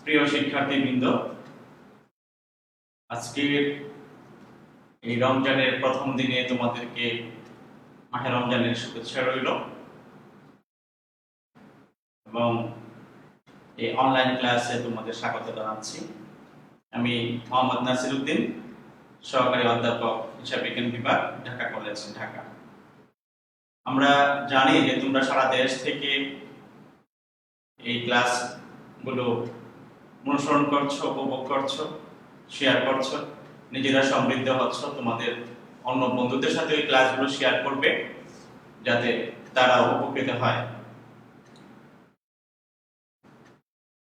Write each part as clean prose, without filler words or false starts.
প্রিয় শিক্ষার্থীবৃন্দ, আজকের এই রমজানের প্রথম দিনে তোমাদেরকে মাহে রমজানের শুভেচ্ছা রইল এবং এই অনলাইন ক্লাসে তোমাদের স্বাগত জানাচ্ছি। আমি মোহাম্মদ নাসির উদ্দিন, সহকারী অধ্যাপক হিসাব বিজ্ঞান বিভাগ, ঢাকা কলেজ, ঢাকা। আমরা জানি যে তোমরা সারা দেশ থেকে এই ক্লাসগুলো অনুসরণ করছো, উপভোগ করছো, শেয়ার করছো, নিজেরা সমৃদ্ধ হচ্ছ। তোমাদের অন্য বন্ধুদের সাথে ওই ক্লাসগুলো শেয়ার করবে যাতে তারা উপকৃত হয়।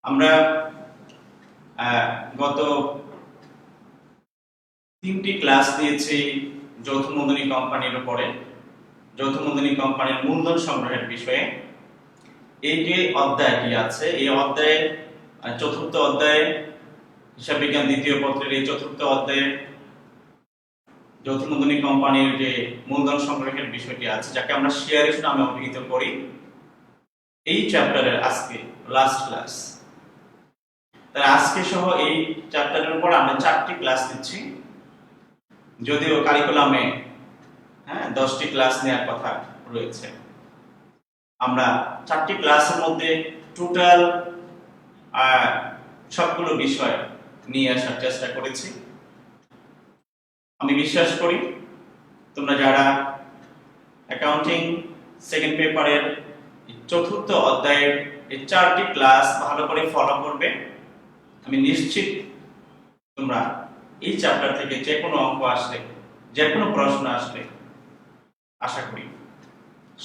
আমরা গত 3টি ক্লাস দিয়েছি যৌথ মূলধনী কোম্পানির উপরে, যৌথ মূলধনী কোম্পানির মূলধন সংগ্রহের বিষয়ে। এই যে অধ্যায়টি আছে, এই অধ্যায়ে চতুর্থ অধ্যায়ে হিসাব বিজ্ঞান দ্বিতীয় পত্রের এই চতুর্থ অধ্যায়ে যৌথ মূলধনী কোম্পানির যে মূলধন সংগ্রহের বিষয়টি আছে, যাকে আমরা শেয়ার ইস্যু নামে অভিহিত করি, এই চ্যাপ্টারের আজকে লাস্ট ক্লাস। তাই আজকে সহ এই চ্যাপ্টারের উপর আমরা 4টি ক্লাস দিচ্ছি, যদিও কারিকুলামে 10টি ক্লাস নেওয়ার কথা রয়েছে। আমরা 4টি ক্লাসের মধ্যে টোটাল সবগুলো বিষয় নিয়ে আসার চেষ্টা করেছি। আমি বিশ্বাস করি তোমরা যারা অ্যাকাউন্টিং সেকেন্ড পেপারের চতুর্থ অধ্যায়ের এই 4টি ক্লাস ভালো করে ফলো করবে। আমি নিশ্চিত তোমরা এই চ্যাপ্টার থেকে যে কোনো অঙ্ক আসলে, যে কোনো প্রশ্ন আসলে আশা করি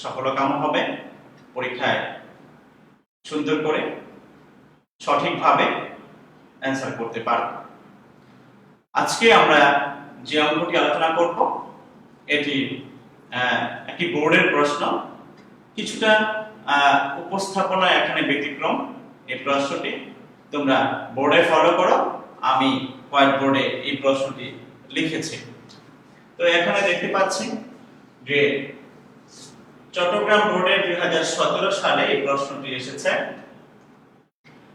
সফলকাম হবে, পরীক্ষায় সুন্দর করে সঠিকভাবে অ্যান্সার করতে পারবে। আজকে আমরা যে অঙ্কটি আলোচনা করব এটি একটি বোর্ডের প্রশ্ন, কিছুটা উপস্থাপনা এখানে ব্যতিক্রম। এই প্রশ্নটি তোমরা বোর্ডে ফলো করো, আমি হোয়াইট বোর্ডে এই প্রশ্নটি লিখেছি। তো এখানে দেখতে পাচ্ছি যে চট্টগ্রাম বোর্ডে 2017 সালে এই প্রশ্নটি এসেছে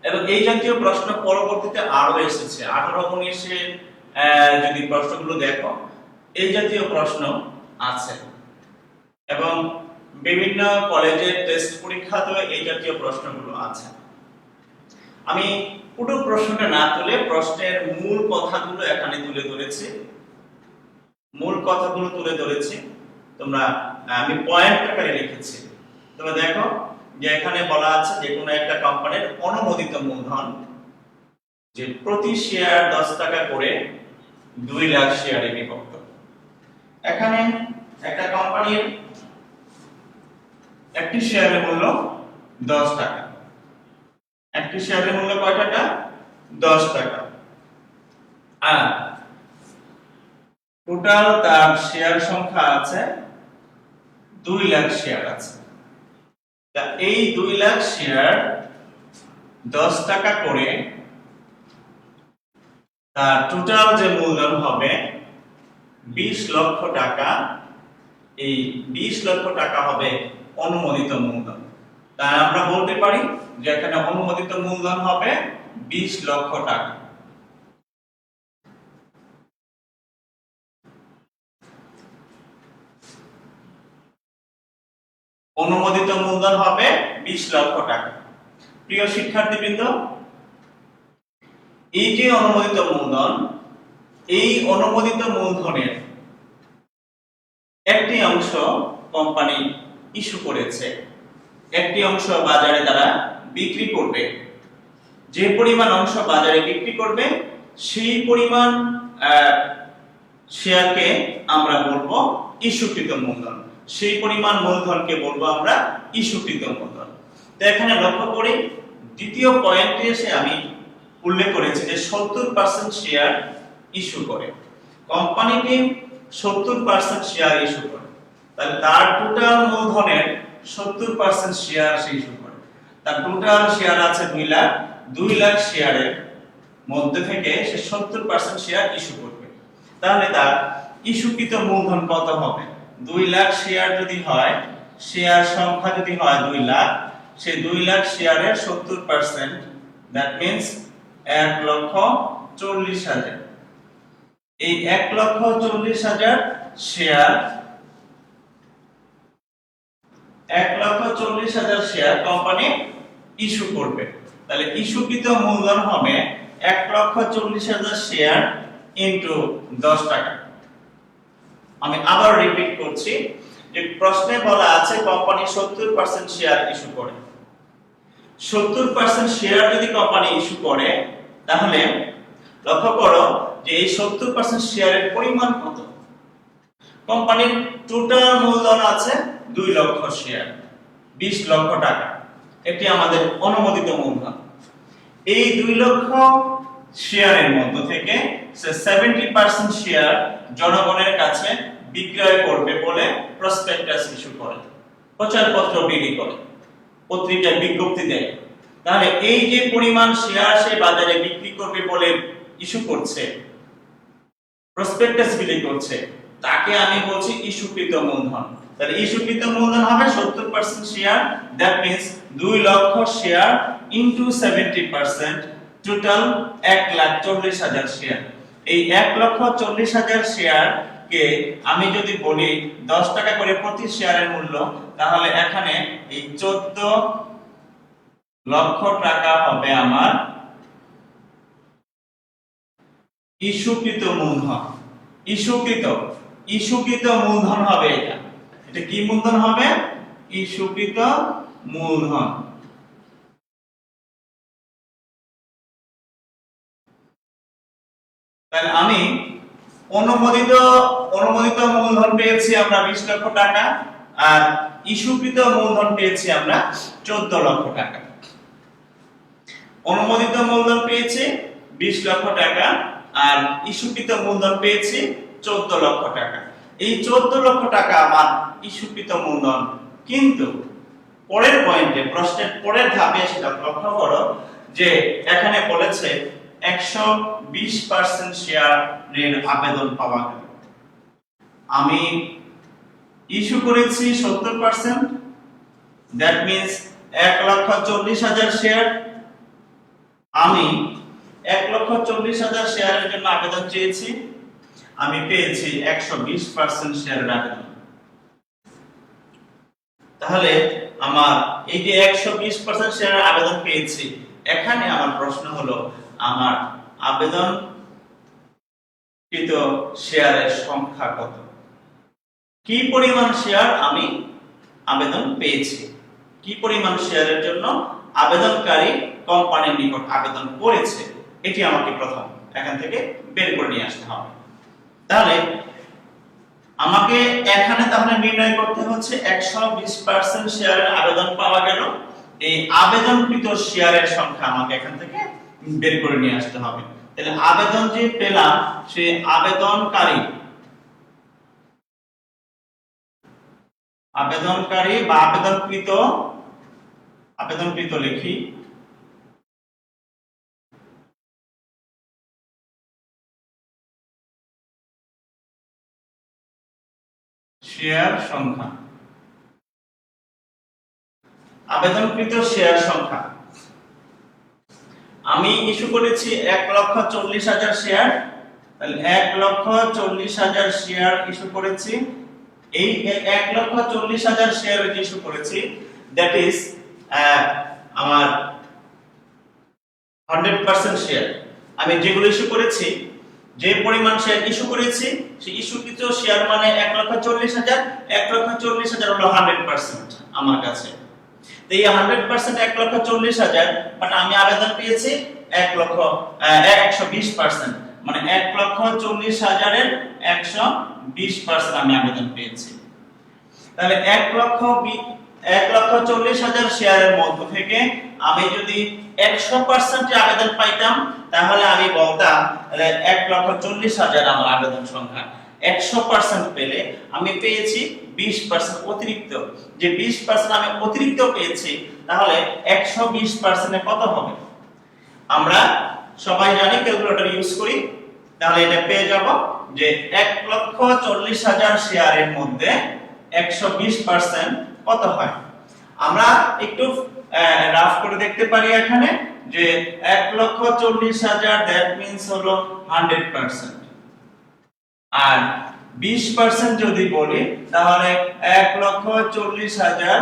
এবং এই জাতীয় প্রশ্ন পরবর্তীতে আরো এসেছে। 18-19-এ যদি প্রশ্নগুলো দেখো, এই জাতীয় প্রশ্ন আছে এবং বিভিন্ন কলেজের টেস্ট পরীক্ষাতেও এই জাতীয় প্রশ্নগুলো আছে। আমি পুরো প্রশ্নটা না তুলে প্রশ্নের মূল কথাগুলো এখানে তুলে ধরেছি, তোমরা আমি পয়েন্ট আকারে লিখেছি। তোমরা দেখো যে এখানে বলা আছে যে কোনো একটা কোম্পানির অনুমোদিত মূলধন যে প্রতি শেয়ার 10 টাকা করে 2 লাখ শেয়ারে বিভক্ত। এখানে একটা কোম্পানির একটি শেয়ারের মূল্য 10 টাকা। একটি শেয়ারের মূল্য কয় টাকা? 10 টাকা। আর টোটাল তার শেয়ার সংখ্যা আছে 2 লাখ শেয়ার আছে। তা এই 2 লাখ শেয়ার 10 টাকা করে তার টোটাল যে মূলধন হবে 20 লক্ষ টাকা। এই 20 লক্ষ টাকা হবে অনুমোদিত মূলধন। তাই আমরা বলতে পারি যে এখানে অনুমোদিত মূলধন হবে 20 লক্ষ টাকা। অনুমোদিত মূলধন হবে 20 লক্ষ টাকা। প্রিয় শিক্ষার্থীবৃন্দ, এই যে অনুমোদিত মূলধন, এই অনুমোদিত মূলধনের একটি অংশ কোম্পানি ইস্যু করেছে, একটি অংশ বাজারে তারা বিক্রি করবে। যে পরিমাণ অংশ বাজারে বিক্রি করবে সেই পরিমাণ শেয়ারকে আমরা বলবো ইস্যুকৃত মূলধন, সেই পরিমাণ মূলধনকে বলবো আমরা ইস্যুকৃত মূলধন। তো এখানে লক্ষ্য করি দ্বিতীয় পয়েন্টে এসে আমি উল্লেখ করেছি যে 70% শেয়ার ইস্যু করে কোম্পানিটি, 70% শেয়ার ইস্যু করে। তাহলে তার টোটাল মূলধনের 70% শেয়ার সে ইস্যু করে। তার টোটাল শেয়ার আছে 2 লাখ। 2 লাখ শেয়ারের মধ্যে থেকে সে 70% শেয়ার ইস্যু করবে। তাহলে তার ইস্যুকৃত মূলধন কত হবে? 2 লাখ শেয়ার যদি হয়, শেয়ার সংখ্যা যদি হয় 2 লাখ, সেই 2 লাখ শেয়ারের 70%, দ্যাট মিন্স 1,40,000। এই 1,40,000 শেয়ার 1,40,000 শেয়ার কোম্পানি ইস্যু করবে। তাহলে ইস্যুকৃত মূলধন হবে 1,40,000 শেয়ার ইনটু 10 টাকা। আমি আবার রিপিট করছি যে প্রশ্নে বলা আছে কোম্পানি 70% শেয়ার ইস্যু করে। 70% শেয়ার যদি কোম্পানি ইস্যু করে তাহলে লক্ষ্য করো যে এই 70% শেয়ারের পরিমাণ কত। কোম্পানির টোটাল মূলধন আছে 2 লক্ষ শেয়ার, 20 লক্ষ টাকা। এটি আমাদের অনুমোদিত মূলধন। এই 2 লক্ষ শেয়ারের মধ্য থেকে সে 70% শেয়ার জনগণের কাছে বিক্রয় করবে বলে প্রসপেক্টাস ইস্যু করে, প্রচারপত্র বিলি করে, পত্রিকায় বিজ্ঞপ্তি দেয়। তাহলে এই যে পরিমাণ শেয়ার সে বাজারে বিক্রি করবে বলে ইস্যু করছে, প্রসপেক্টাস বিলি করছে, তাকে আমি বলছি ইস্যুকৃত মূলধন। তাহলে ইস্যুকৃত মূলধন হবে 70% শেয়ার, দ্যাট মিন্স 2 লক্ষ শেয়ার ইনটু 70%, টোটাল 1,40,000 শেয়ার। এই 1,40,000 শেয়ার কে আমি যদি বলি 10 টাকা করে প্রতি শেয়ারের মূল্য, তাহলে এখানে এই 14 লক্ষ টাকা হবে আমার ইস্যুকৃত মূলধন। ইস্যুকৃত মূলধন হবে এটা। এটা কি মূলধন হবে? ইস্যুকৃত মূলধন। তাহলে আমি অনুমোদিত মূলধন পেয়েছি আমরা 20 লক্ষ টাকা, আর ইস্যুকৃত মূলধন পেয়েছি আমরা 14 লক্ষ টাকা। অনুমোদিত মূলধন পেয়েছি 20 লক্ষ টাকা, আর ইস্যুকৃত মূলধন পেয়েছি 14 লক্ষ টাকা। এই 14 লক্ষ টাকা আমার ইস্যুকৃত মূলধন। কিন্তু পরের পয়েন্টে, প্রশ্নের পরের ধাপে সেটা লক্ষ্য করো যে এখানে বলেছে 120% শেয়ারের আবেদন পাওয়া গেল। আমি ইস্যু করেছি 70%, দ্যাট মিন্স 1,40,000 শেয়ার। আমি 1,40,000 শেয়ারের জন্য আবেদন চেয়েছি, আমি পেয়েছি 120% শেয়ারের আবেদন। তাহলে আমার এই যে 120% শেয়ারের আবেদন পেয়েছি, এখানে আমার প্রশ্ন হলো আমার আবেদনকৃত শেয়ারের সংখ্যা কত? কি পরিমাণ শেয়ার আমি আবেদন পেয়েছি, কি পরিমাণ শেয়ারের জন্য আবেদনকারী কোম্পানির নিকট আবেদন করেছে, এটি আমাকে প্রথম এখান থেকে বের করে নিয়ে আসতে হবে। তাহলে আমাকে এখানে তাহলে নির্ণয় করতে হচ্ছে 120% শেয়ারের আবেদন পাওয়া গেল। এই আবেদনকৃত শেয়ারের সংখ্যা আমাকে এখান থেকে বের করে নিয়ে আসতে হবে। তাহলে আবেদন যে পেলাম, সেই আবেদনকারী বা আবেদনকৃত লিখি শেয়ার সংখ্যা। আবেদনকৃত শেয়ার সংখ্যা আমি ইস্যু করেছি 1,40,000 শেয়ার। তাহলে 1,40,000 শেয়ার ইস্যু করেছি। এই 1,40,000 শেয়ার ইস্যু করেছি, দ্যাট ইজ আমার 100% শেয়ার। আমি যেগুলো ইস্যু করেছি, যে পরিমাণ শেয়ার ইস্যু করেছি, সেই ইস্যুকৃত শেয়ার মানে 1,40,000, 1,40,000 হলো 100% আমার কাছে। তো এই 100% 1,40,000, বাট আমি আবেদন পেয়েছি 120%, মানে 1,40,000 এর 120% আমি আবেদন পেয়েছি। তাহলে 1,40,000 শেয়ারের মধ্য থেকে আমি যদি 100% আবেদন পাইতাম, তাহলে আমি বলতাম 1,40,000 আমার আবেদন সংখ্যা। 100% পেলে আমি পেয়েছি 20% অতিরিক্ত। যে 20% আমি অতিরিক্ত পেয়েছি, তাহলে 120% এ কত হবে? আমরা সবাই জানি, ক্যালকুলেটর ইউজ করি। তাহলে এটা পেয়ে যাব যে 1,40,000 শেয়ারের মধ্যে 120% কত হয়। আমরা একটু রাফ করে দেখতে পারি। এখানে যে 1,40,000 দ্যাট মিন্স হলো 100%। আর 20% যদি বলি তাহলে 1,40,000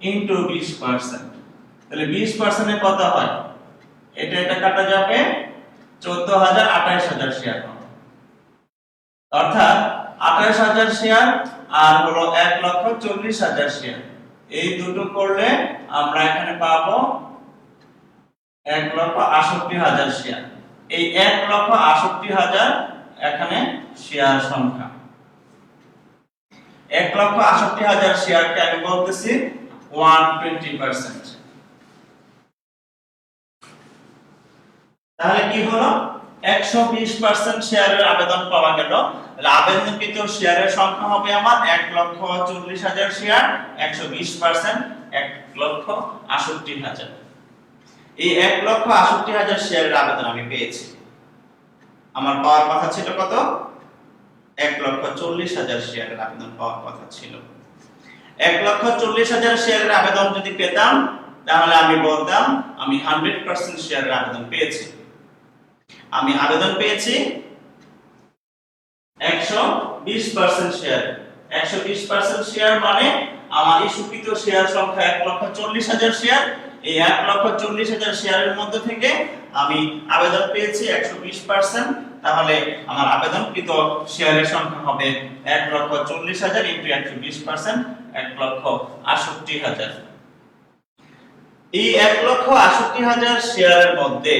ইনটু 20%, তাহলে 20% এ কত হয়? এটা কাটা যাবে 14,000 28,000 শেয়ার হবে, অর্থাৎ 28,000 শেয়ার আর হলো 1,40,000 শেয়ার, এই দুটো করলে আমরা এখানে পাবো 1,68,000 শেয়ার। এই 1,68,000 এখানে শেয়ার সংখ্যা। 1,68,000 শেয়ারকে আমি বলতেছি 120%। তাহলে কি হলো? 120% শেয়ারের আবেদন পাওয়া গেল। আবেদনকৃত শেয়ারের সংখ্যা হবে আমার 1,40,000 শেয়ার, 120% 1,68,000। এই 1,68,000 শেয়ারের আবেদন আমি পেয়েছি। আমার পাওয়ার কথা ছিল কত? 1,40,000 শেয়ারের আবেদন পাওয়ার কথা ছিল। 1,40,000 শেয়ারের আবেদন যদি পেতাম তাহলে আমি বলতাম আমি 100% শেয়ারের আবেদন পেয়েছি। আমি আবেদন পেয়েছি 120% শেয়ার। 120% শেয়ার মানে আমার ইস্যুকৃত শেয়ার সংখ্যা 1,40,000 শেয়ার। এই 1,40,000 শেয়ারের মধ্যে থেকে আমি আবেদন পেয়েছি 120%, তাহলে আমার আবেদনকৃত শেয়ারের সংখ্যা হবে 1,40,000 ইনটু 120%, 1,68,000। এই 1,68,000 শেয়ারের মধ্যে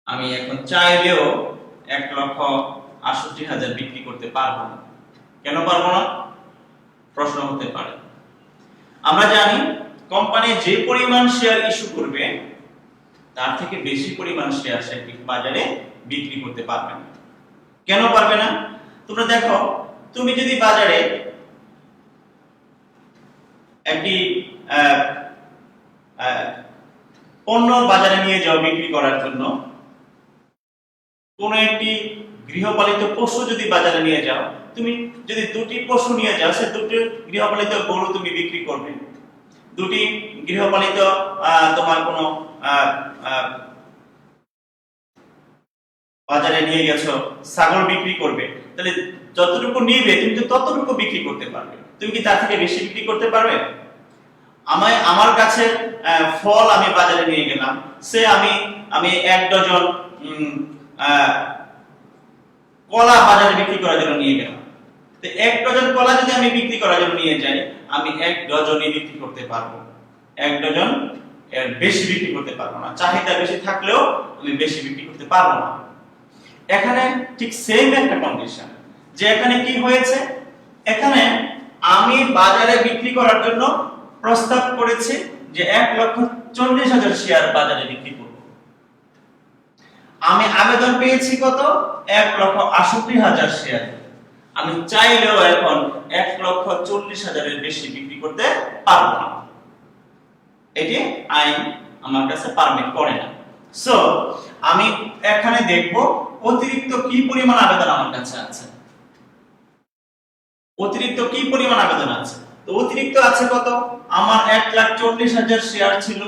আমি এখন চাইলেও 1,68,000 বিক্রি করতে পারবো না। কেন পারবো না? প্রশ্ন হতে পারে। আমরা জানি কোম্পানি যে পরিমাণ শেয়ার ইস্যু করবে তার থেকে বেশি পরিমাণ শেয়ার সে বাজারে বিক্রি করতে পারবে না। কেন পারবে না? তোমরা দেখো, তুমি যদি বাজারে একটি পণ্য বাজারে নিয়ে যাও বিক্রি করার জন্য, কোন একটি গৃহপালিত পশু যদি বাজারে নিয়ে যাও, তুমি যদি দুটি পশু নিয়ে যাও, সে দুটি গৃহপালিত গরু তুমি বিক্রি করবে, দুটি গৃহপালিত তোমার কোনো বাজারে নিয়ে গেছো ছাগল বিক্রি করবে, তাহলে যতটুকু নিবে তুমি তো ততটুকু বিক্রি করতে পারবে। তুমি কি তার থেকে বেশি বিক্রি করতে পারবে? আমার কাছে ফল আমি বাজারে নিয়ে গেলাম, সে আমি 1 ডজন কলা বাজারে বিক্রি করার জন্য নিয়ে গেলাম। তো 1 ডজন কলা যদি আমি বিক্রি করার জন্য নিয়ে যাই, আমি 1 ডজনই বিক্রি করতে পারবো, 1 ডজন এর বেশি বিক্রি করতে পারবো না। চাহিদা বেশি থাকলেও আমি বেশি বিক্রি করতে পারবো না। এখানে ঠিক সেম একটা কন্ডিশন, যে এখানে কি হয়েছে, এখানে আমি বাজারে বিক্রি করার জন্য প্রস্তাব করেছি যে 1,40,000 শেয়ার বাজারে বিক্রি করব। আমি আবেদন পেয়েছি কত? 1,68,000 শেয়ার। আমি চাইলেও এখন 1,40,000 এর বেশি বিক্রি করতে পারবো না। এটি আইন আমার কাছে পারমিট করে না। সো আমি এখানে দেখব অতিরিক্ত কি পরিমাণ আবেদন আমার কাছে আছে। অতিরিক্ত কি পরিমাণ আবেদন আছে? তো অতিরিক্ত আছে কত? আমার 1,40,000 শেয়ার ছিল,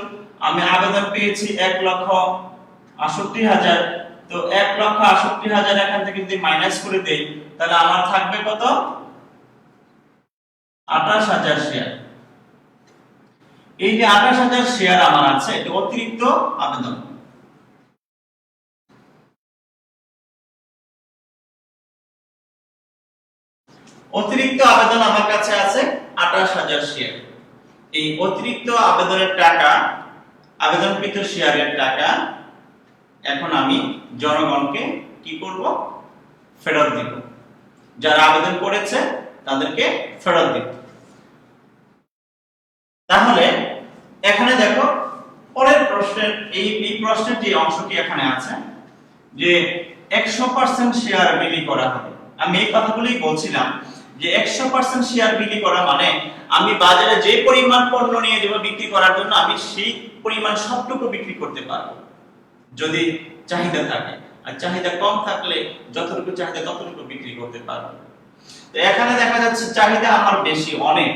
আমি আবেদন পেয়েছি 1,68,000। তো 1,68,000 এখান থেকে যদি মাইনাস করে দেই তাহলে আমার থাকবে কত? 28,000 শেয়ার। এই যে 28,000 শেয়ার আমার আছে, এটা অতিরিক্ত আবেদন। অতিরিক্ত আবেদন আমার কাছে আছে 28,000 শেয়ার। এই অতিরিক্ত আবেদনের টাকা, আবেদনকৃত শেয়ারের টাকা এখন আমি জনগণকে কি করব? ফেরত দিব। যারা আবেদন করেছে তাদেরকে ফেরত দিব। তাহলে এখানে দেখো পরের প্রশ্নের এই প্রশ্নের যে অংশটি এখানে আছে যে 100% শেয়ার বিলি করা হবে। আমি এই কথাগুলোই বলছিলাম যে 100% শেয়ার বিলি করা মানে আমি বাজারে যে পরিমাণ পণ্য নিয়ে যাব বিক্রি করার জন্য আমি সেই পরিমাণ সবটুকু বিক্রি করতে পারবো যদি চাহিদা থাকে, আর চাহিদা কম থাকলে যতটুকু চাহিদা ততটুকু বিক্রি করতে পারবো। তো এখানে দেখা যাচ্ছে চাহিদা আমার বেশি অনেক,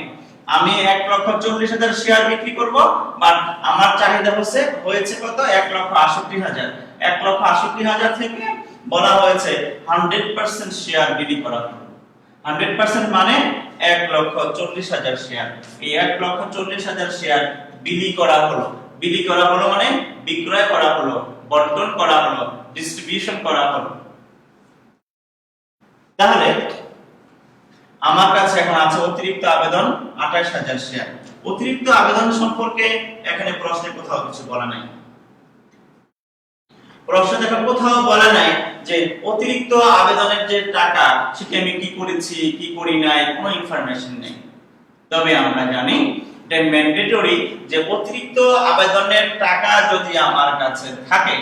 আমি 1,40,000 শেয়ার বিক্রি করব, বাট আমার চাহিদা হয়েছে কত 1,68,000। 1,68,000 থেকে বলা হয়েছে 100% শেয়ার বিক্রি করা হলো। 100% মানে 1,40,000 শেয়ার। এই 1,40,000 শেয়ার বিক্রি করা হলো। বিক্রি করা হলো মানে বিক্রয় করা হলো, বন্টন করা হলো, ডিস্ট্রিবিউশন করা হলো। তাহলে আমার কাছে এখন আছে অতিরিক্ত আবেদন 28,000 শেয়ার। অতিরিক্ত আবেদন সম্পর্কে এখানে প্রশ্নে কোথাও কিছু বলা নাই। প্রশ্নে দেখো কোথাও বলা নাই যে অতিরিক্ত আবেদনের যে টাকা সেটা আমি কি করেছি কি করি নাই, কোনো ইনফরমেশন নেই। তবে আমরা জানি এটা ম্যান্ডেটরি যে অতিরিক্ত আবেদনের টাকা যদি আমার কাছে থাকে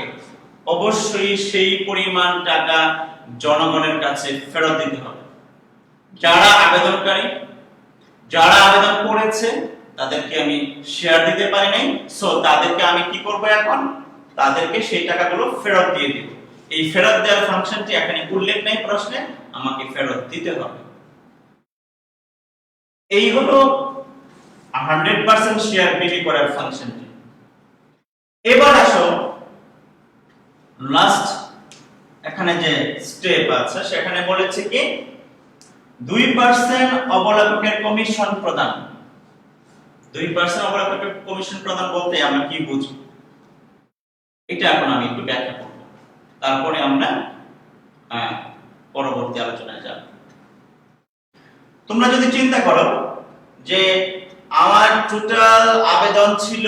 অবশ্যই সেই পরিমাণ টাকা জনগণের কাছে ফেরত দিতে হবে। যারা আবেদনকারী, যারা আবেদন করেছে তাদেরকে আমি শেয়ার দিতে পারি নাই, সো তাদেরকে আমি কি করব এখন, তাদেরকে সেই টাকাগুলো ফেরত দিয়ে দিব। এই ফেরত দেওয়ার ফাংশনটি এখানে উল্লেখ নেই প্রশ্নে, আমাকে ফেরত দিতে হবে। এই হলো 100% শেয়ার বিক্রি করার ফাংশনটি। এবার আসো লাস্ট এখানে যে স্টেপ আছে সেখানে বলেছে কি 2% অবলেখকের কমিশন প্রদান। 2% অবলেখকের কমিশন প্রদান বলতে আমরা কি বুঝি এটা এখন আমি একটু ব্যাখ্যা করব, তারপরে আমরা পরবর্তী আলোচনায় যাব। তোমরা যদি চিন্তা করো যে আমার টোটাল আবেদন ছিল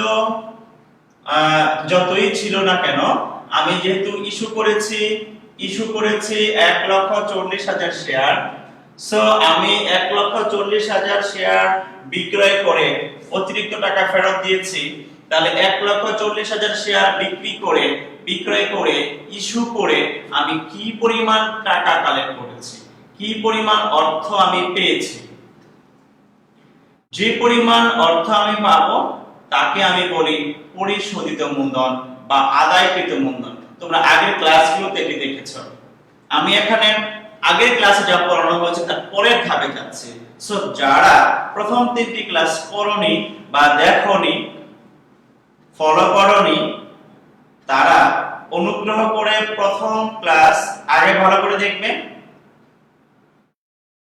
যতই ছিল না কেন, আমি যেহেতু ইস্যু করেছি 1,40,000 শেয়ার, সো আমি 1,40,000 শেয়ার বিক্রয় করে অতিরিক্ত টাকা ফেরত দিয়েছি। তাহলে 1,40,000 শেয়ার বিক্রয় করে ইস্যু করে আমি কি পরিমাণ টাকা কালেক্ট করেছি, কি পরিমাণ অর্থ আমি পেয়েছি। যে পরিমাণ অর্থ আমি পাবো তাকে আমি বলি পরিশোধিত মূলধন বা আদায়কৃত মূলধন। তোমরা আগের ক্লাসগুলোতে এটি দেখেছো। আমি এখানে আগের ক্লাসে যা পড়ানো হয়েছে তার পরের ধাপে যাচ্ছি। সো যারা প্রথম 3টি ক্লাস করনি বা দেখোনি, ফলো করনি, তারা অনুগ্রহ করে প্রথম ক্লাস আগে ভালো করে দেখবে,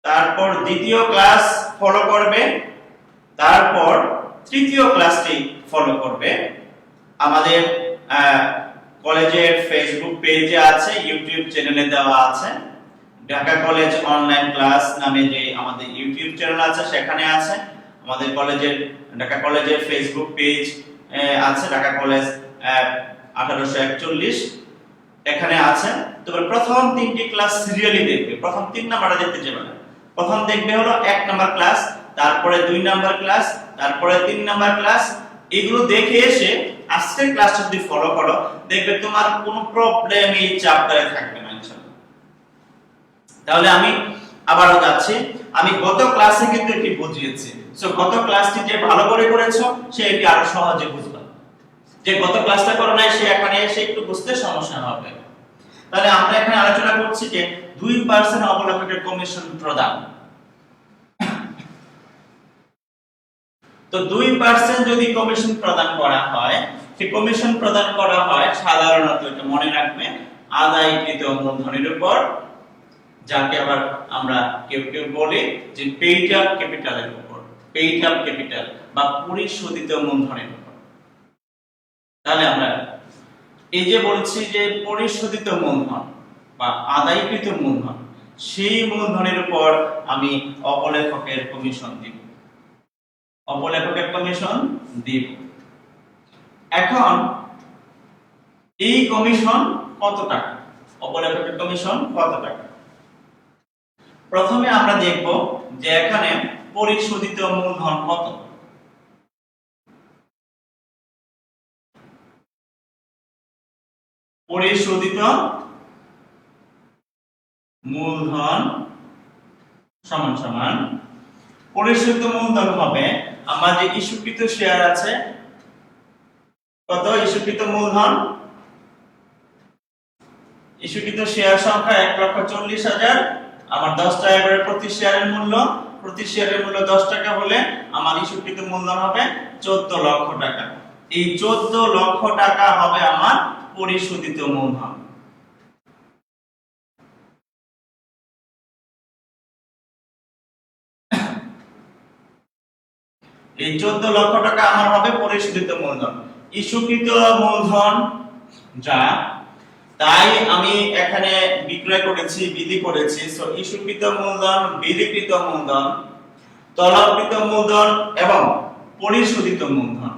তারপর দ্বিতীয় ক্লাস ফলো করবে, তারপর তৃতীয় ক্লাসটি ফলো করবে। আমাদের কলেজের ফেসবুক পেজে আছে, ইউটিউব চ্যানেলে দেওয়া আছে। ঢাকা কলেজ অনলাইন ক্লাস নামে যে আমাদের ইউটিউব চ্যানেল আছে সেখানে আছে। আমাদের ঢাকা কলেজের ফেসবুক পেজ আছে, ঢাকা কলেজ 1841 এখানে আছে। তোমরা প্রথম 3টি ক্লাস সিরিয়ালি দেখবে। প্রথম 3 নাম্বারটা দেখতে যাবে না, প্রথম দেখবে হলো 1 নাম্বার ক্লাস, তারপরে 2 নাম্বার ক্লাস, তারপরে 3 নাম্বার ক্লাস। এগুলো দেখে এসে আজকের ক্লাসটা যদি ফলো করো দেখবে তোমার কোনো প্রবলেম এই চ্যাপ্টারে থাকবে না ইনশাআল্লাহ। তাহলে আমি আবারও যাচ্ছি, আমি গত ক্লাসে কিন্তু এটি বুঝিয়েছি। সো গত ক্লাসটি যে ভালো করে করেছো সে এটি আরো সহজে বুঝবে, যে গত ক্লাসটা করো নাই সে এখানে এসে একটু বুঝতে সমস্যা হবে। তাহলে আমরা এখানে আলোচনা করছি যে 2% অবলেখকের কমিশন প্রদান। তো 2% যদি কমিশন প্রদান করা হয়, সেই কমিশন প্রদান করা হয় সাধারণত, এটা মনে রাখবে, আদায়কৃত মূলধনের উপর, যাকে আবার আমরা কেউ বলি যে পেইড আপ ক্যাপিটালের উপর, পেইড আপ ক্যাপিটাল বা পরিশোধিত মূলধনের উপর। তাহলে আমরা এই যে বলছি যে পরিশোধিত মূলধন বা আদায়কৃত মূলধন, সেই মূলধনের উপর আমি অবলেখকের কমিশন দিব, অবলেখকের কমিশন দিব। এখন এই কমিশন কত টাকা, অবলেখকের কমিশন কত টাকা? প্রথমে আমরা দেখব যে এখানে পরিশোধিত মূলধন কত। পরিশোধিত মূলধন সমান সমান পরিশোধিত মূলধন হবে আমার যে ইস্যুকৃত শেয়ার আছে, কত ইস্যুকৃত মূলধন, ইস্যুকৃত শেয়ার সংখ্যা 1,40,000, আমার 10 টাকা করে প্রতি শেয়ারের মূল্য, প্রতি শেয়ারের মূল্য 10 টাকা হলে আমার ইস্যুকৃত মূলধন হবে 14 লক্ষ টাকা। এই 14 লক্ষ টাকা হবে আমার পরিশোধিত মূলধন। এই 14 লক্ষ টাকা আমার হবে পরিশোধিত মূলধন। ইস্যুকৃত মূলধন যা, তাই আমি এখানে বিক্রয় করেছি, বিলি করেছি। সো ইস্যুকৃত মূলধন, বিলিকৃত মূলধন, তলবকৃত মূলধন এবং পরিশোধিত মূলধন।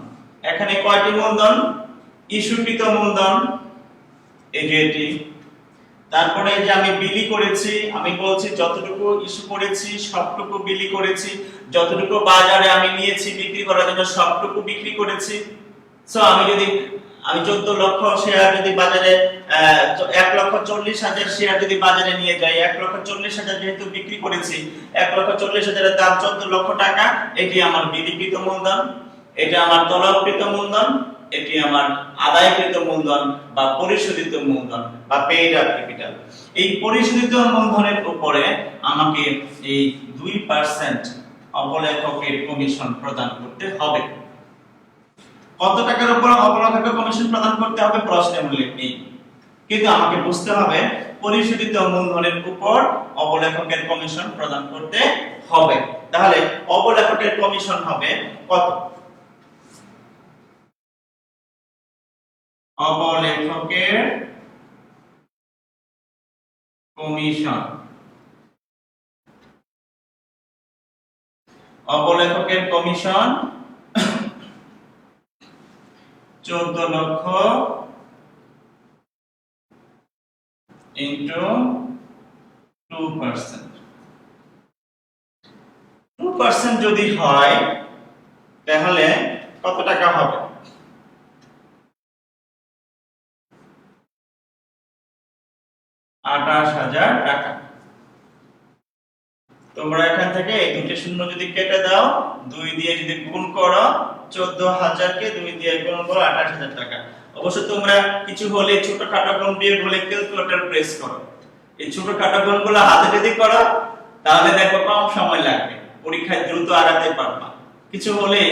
এখানে কয়টি মূলধন? ইস্যুকৃত মূলধন, এই যে এটি। তারপরে যে আমি বিলি করেছি, আমি বলছি যতটুকু ইস্যু করেছি সবটুকু বিলি করেছি, যতটুকু বাজারে আমি নিয়েছি বিক্রি করার জন্য সবটুকু বিক্রি করেছি। সো আমি 14 লক্ষ শেয়ার যদি বাজারে 1,40,000 শেয়ার যদি বাজারে নিয়ে যাই, 1,40,000 যেহেতু বিক্রি করেছি, 1,40,000 এর দাম 14 লক্ষ টাকা। এটি আমার বিলিকৃত মূলধন, এটা আমার তলবকৃত মূলধন, এটি আমার আদায়কৃত মূলধন বা পরিশোধিত মূলধন বা পেইড আপ ক্যাপিটাল। এই পরিশোধিত মূলধনের উপরে আমাকে এই 2% অবলেখকের কমিশন প্রদান করতে হবে। কত টাকার উপর অবলেখকের কমিশন প্রদান করতে হবে প্রশ্নে উল্লেখ নেই, কিন্তু আমাকে বুঝতে হবে পরিশোধিত মূলধনের উপর অবলেখকের কমিশন প্রদান করতে হবে। তাহলে অবলেখকের কমিশন হবে কত? অবলেখকের কমিশন, অবলেখকের কমিশন 14 লক্ষ ইনটু 2%। 2% যদি হয় তাহলে কত টাকা হবে? 28,000 টাকা। তোমরা এখান থেকে এই দুটো শূন্য যদি কেটে দাও, 2 দিয়ে যদি গুণ করো, 14,000 কে 2 দিয়ে গুণ করো, 28,000 টাকা। অবশ্য তোমরা কিছু হলে ছোটখাটো গুণ বিয়োগ হলে ক্যালকুলেটর প্রেস করো। এই ছোটখাটো গুণগুলো হাতে যদি করো তাহলে দেখো কম সময় লাগবে, পরীক্ষায় দ্রুত আগাতে পারবা। কিছু হলে